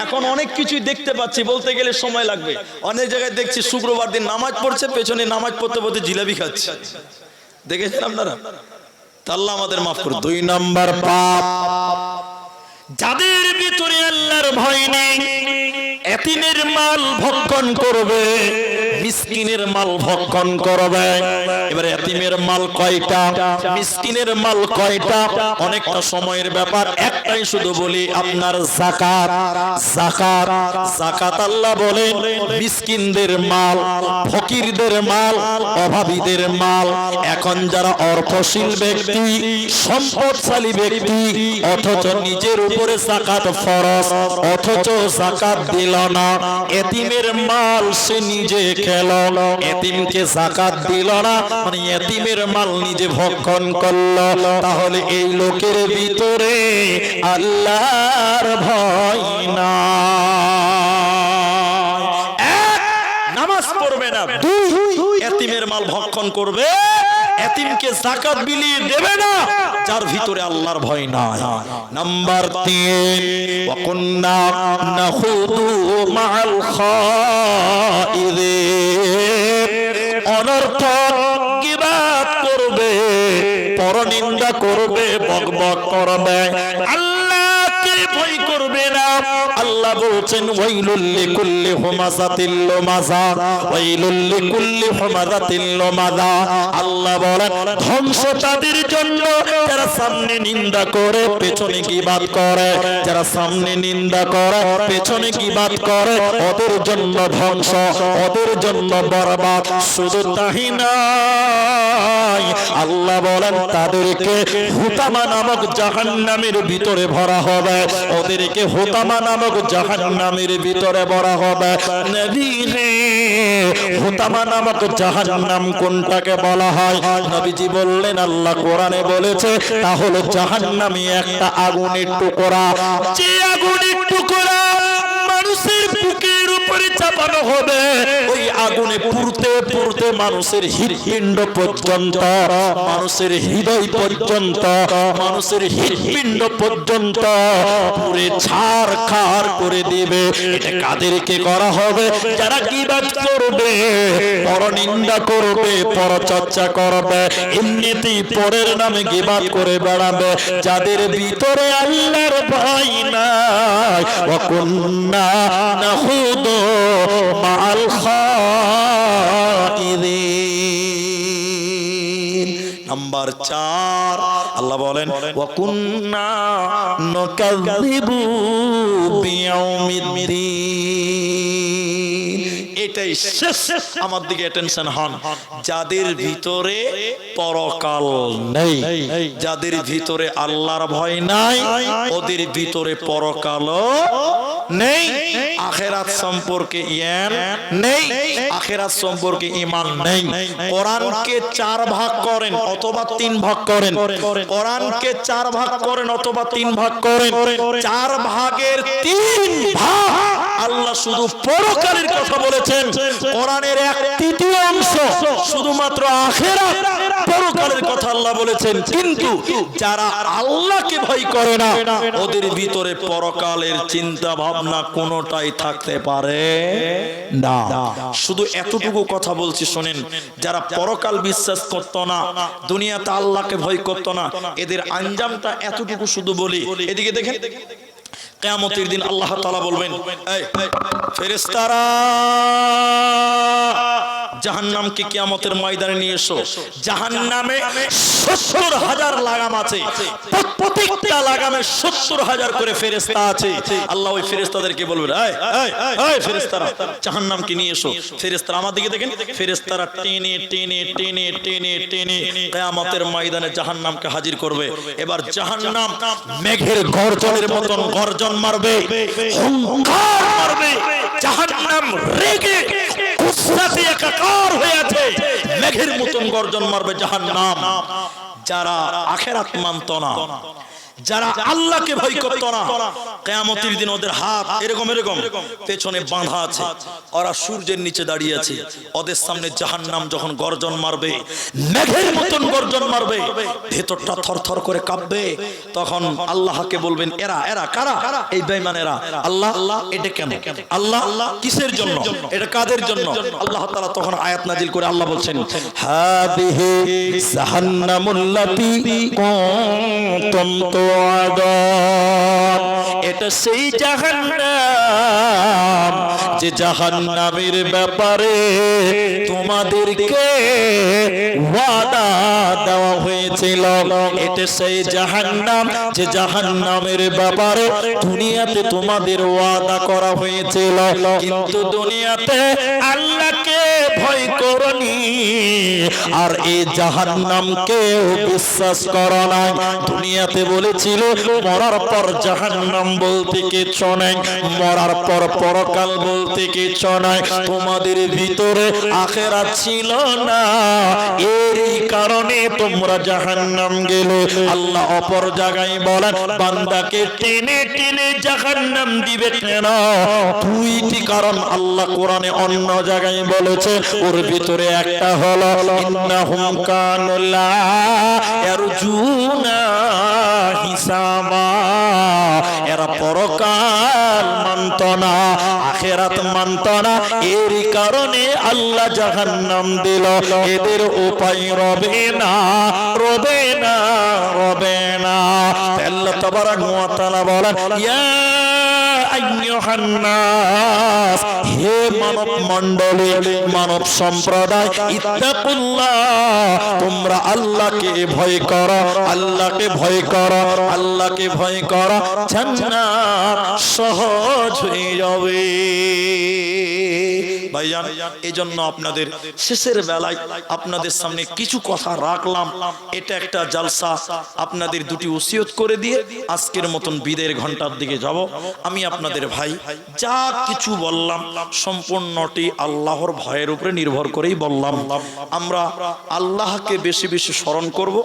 এখন অনেক কিছুই দেখতে পাচ্ছি, বলতে গেলে সময় লাগবে। অনেক জায়গায় দেখছি শুক্রবার দিন নামাজ পড়ছে, পেছনে নামাজ পড়তে পড়তে জিলাপি খাচ্ছে, দেখেছেন আপনারা? আল্লাহ আমাদের মাফ করুন। 2 নাম্বার পাপ, যাদের ভিতরে আল্লাহর ভয় নেই, এতিমের মাল ভক্ষণ করবে, মিসকিনের মাল ভক্ষণ করবে। এবারে এতিমের মাল কয়টা, মিসকিনের মাল কয়টা? অনেকটা সময়ের ব্যাপার, একটাই শুধু বলি, আপনার যাকাত। যাকাত, যাকাত আল্লাহ বলেন মিসকিনদের মাল, ফকিরদের মাল, অভাবীদের মাল। এখন যারা অর্থশীল ব্যক্তি, সম্পদশালী ব্যক্তি, অথচ নিজের উপরে যাকাত ফরজ, অথচ যাকাত দিল না, এতিমের মাল সে নিজে খেলো, এতিমকে যাকাত দিল না, মানে এতিমের মাল নিজে ভক্ষণ করলো, তাহলে এই লোকের ভিতরে আল্লাহর ভয় না। নামাজ পড়বে না, দুই এতিমের মাল ভক্ষণ করবে, এতিমকে যাকাত বিলিয়ে দেবে না, যার ভিতরে আল্লাহর ভয় নাই। নাম্বার 3, ওয়াকুন্না নাখুদু মাআল খাইদিন। অনর্থক গীবাত করবে, পরনিন্দা করবে, বকবক করবে, আল্লাহকে ভয় করবে না। আল্লাহ বলছেন ওয়াইলুল লিকুল্লি হুমাযাতিল লুমাযা, ওয়াইলুল লিকুল্লি হুমাযাতিল লুমাযা। আল্লাহ বলেন ধ্বংস তাদের জন্য যারা সামনে নিন্দা করে পেছনে গীবাত করে, যারা সামনে নিন্দা করে পেছনে গীবাত করে, ওদের জন্য ধ্বংস, ওদের জন্য বরবাদ। শুধু তাই নয়, আল্লাহ বলেন তাদেরকে হুতামা নামক জাহান্নামের ভিতরে ভরা হবে, ওদেরকে হুতামা নামক জাহান্নামের ভিতরে ভরা হবে। নবী হে, হুতামা নামক জাহান্নাম কোনটাকে বলা হয়? নবীজি বললেন আল্লাহ কোরআনে বলেছে তা হলো জাহান্নামী একটা আগুনের টুকরা, যে আগুনের টুকরা মানুষের বুকের উপরে চাপানো হবে, ওই আগুনে পুড়তে পুড়তে মানুষের হৃৎপিণ্ড পর্যন্ত, মানুষের হৃদয় পর্যন্ত, মানুষের হৃৎপিণ্ড পর্যন্ত পুড়ে ছারখার করে দিবে। এটা কাদেরকে করা হবে? যারা গীবাত করবে, পরনিন্দা করবে, পরচর্চা করবে, এমনিতেই পরের নামে গীবাত করে বেড়াবে, যাদের ভিতরে আল্লাহর ভয় নাই। ওয়াকুন্না নাখুদু মাআল খাইদিন। নাম্বার 4, আল্লাহ বলেন ওয়াকুন্না নুকাযযিবু বিয়াউমিদ্দিন। এটাই শেষ। আমার দিকে অ্যাটেনশন হন, যাদের ভিতরে পরকাল নেই, যাদের ভিতরে আল্লাহর ভয় নাই, ওদের ভিতরে পরকালও নেই, আখিরাত সম্পর্কে জ্ঞান নেই, আখিরাত সম্পর্কে ঈমান নেই। কোরআনকে 4 ভাগ করেন অথবা 3 ভাগ করেন, কোরআনকে 4 ভাগ করেন অথবা 3 ভাগ করেন, 4 ভাগের 3 ভাগ আল্লাহ শুধু পরকালের কথা বলেছেন। কোরআনের 1/3 অংশ শুধুমাত্র আখিরাত পরকালের কথা আল্লাহ বলেছেন। কিন্তু যারা আল্লাহকে ভয় করে না, ওদের ভিতরে পরকালের চিন্তা ভাবনা কোনোটাই থাকতে পারে না। শুধু এতটুকু কথা বলছি শোনেন, যারা পরকাল বিশ্বাস করত না, দুনিয়াতে আল্লাহকে ভয় করত না, এদের আঞ্জামটা এতটুকু শুধু বলি। এদিকে দেখেন, কিয়ামতের দিন আল্লাহ তাআলা বলবেন, এই ফেরেশতারা জাহান্নামকে কিয়ামতের ময়দানে নিয়ে এসো। জাহান্নামে ৭০,০০০ লাগাম আছে, প্রত্যেকটা লাগামে ৭০,০০০ করে ফেরেশতা আছে। আল্লাহ ওই ফেরেশতাদেরকে বলবেন, এই ফেরেশতারা জাহান্নামকে নিয়ে এসো। ফেরেশতারা আমার দিকে দেখেন, ফেরেশতারা টেনে টেনে টেনে টেনে টেনে কিয়ামতের ময়দানে জাহান্নামকে হাজির করবে। এবার জাহান্নাম মেঘের গর্জনের মতন গর্জন মারবে, হুঙ্কার মারবে। জাহান্নাম রেগে গুসাতে একাকার হয়ে আছে, মেঘের মতন গর্জন মারবে জাহান্নাম। যারা আখিরাত মানত না, যারা আল্লাহকে ভয় করত না, কিয়ামতের দিন ওদের হাত এরকম এরকম পেছনে বাঁধা আছে, ওরা সূর্যের নিচে দাঁড়িয়ে আছে। ওদের সামনে জাহান্নাম যখন গর্জন মারবে, মেঘের মতন গর্জন মারবে, ভেতরটা থরথর করে কাঁপবে। তখন আল্লাহকে বলবেন, এরা এরা কারা? এই বেঈমানেরা। আল্লাহ এটা কেন? আল্লাহ কিসের জন্য? এটা কাদের জন্য? আল্লাহ তাআলা তখন আয়াত নাজিল করে আল্লাহ বলছেন, হাদিহি জাহান্নামুল্লাতী কুনতুম তুআদুন। এটা সেই জাহান্নাম যে জাহান্নামের ব্যাপারে তোমাদেরকে ওয়াদা দেওয়া হয়েছিল। এটা সেই জাহান্নাম যে জাহান্নামের ব্যাপারে দুনিয়াতে তোমাদের ওয়াদা করা হয়েছিল, কিন্তু দুনিয়াতে আল্লাহকে ভয় করনি আর এই জাহান্নামকেও বিশ্বাস করো না। দুনিয়াতে বলেছিল মরার পর জাহান্নাম বলতে কিছু নাই, মরার পর পরকাল বলতে কিছু নাই, তোমাদের ভিতরে আখিরাত ছিল না, এরই কারণে তোমরা জাহান্নাম গেলে। আল্লাহ অপর জায়গায় বলেন বান্দাকে টেনে টেনে জাহান্নাম দিবে কেন? দুইটি কারণ আল্লাহ কোরআনে অন্য জায়গায় বলেছে, ওর ভিতরে একটা হলো ইন্নাহুম কানু লা ইয়ারজুনা হিসাবা, এরা পরকাল মানত না, আখিরাত মানত না, এরই কারণে আল্লাহ জাহান্নাম দিল। এদের উপায় রবে না, রবে না, রবে না। আল্লাহ তাবারাক ওয়া তাআলা বলেন ইয়া আইয়ুহান নাস, হে মানব মণ্ডলী, মানব সম্প্রদায়, ইত্তাকুল্লাহ, তোমরা আল্লাহকে ভয় করো, আল্লাহকে ভয় করো, আল্লাহকে ভয় করো, জান্নাত সহজ হয়ে যাবে। ভাইজান, এজন্য আপনাদের শেষের বেলায় আপনাদের সামনে কিছু কথা রাখলাম। এটা একটা জালসা, আপনাদের দুটি ওসিয়ত করে দিয়ে আজকের মতন বিদের ঘন্টার দিকে যাব। আমি আপনাদের ভাই যা কিছু বললাম সম্পূর্ণটি আল্লাহর ভয়ের উপরে নির্ভর করেই বললাম। আমরা আল্লাহকে বেশি বেশি স্মরণ করব।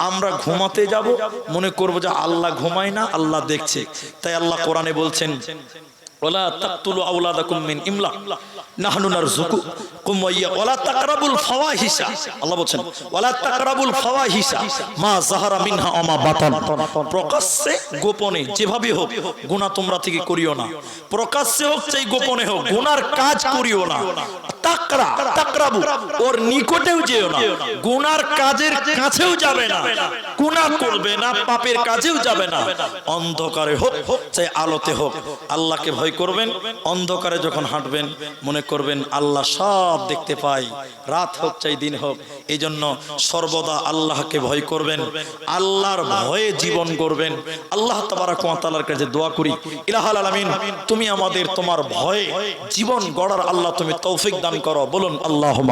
আমরা ঘুমাতে যাব, মনে করব যে আল্লাহ ঘুমায় না, আল্লাহ দেখছে। তাই আল্লাহ কোরআনে বলছেন ওয়ালা তাকতুলু আওলাদাকুম মিন ইমলাক নাহনু নারযুকুকুম ওয়া ইয়া ওয়ালা তাকরাবুল ফাওয়াহিশা। আল্লাহ বলেন ওয়ালা তাকরাবুল ফাওয়াহিশা মা যাহারা মিনহা ওয়া মা বাতান। প্রকাশ্যে গোপনে যেভাবে হোক গুনাহ তোমরা থেকে করিও না, প্রকাশ্যে হোক চাই গোপনে হোক গুনার কাজ করিও না। তাকরাবু, ওর নিকটেও যেও না, গুনার কাজের কাছেও যাবে না, গুনাহ করবে না, পাপের কাজেও যাবে না। অন্ধকারে হোক চাই আলোতে হোক আল্লাহকে ভয় করবেন। অন্ধকারে যখন হাঁটবেন মনে করবেন আল্লাহ সব দেখতে পাই, রাত হোক চাই দিন হোক। এই জন্য সর্বদা আল্লাহকে ভয় করবেন, আল্লাহর ভয়ে জীবন করবেন। আল্লাহ তাবারাক ওয়া তাআলার কাছে দোয়া করি, ইলাহুল আলামিন, তুমি আমাদের তোমার ভয়ে জীবন গড়ার আল্লাহ তুমি তৌফিক দান করো। বলুন আল্লাহুম্মা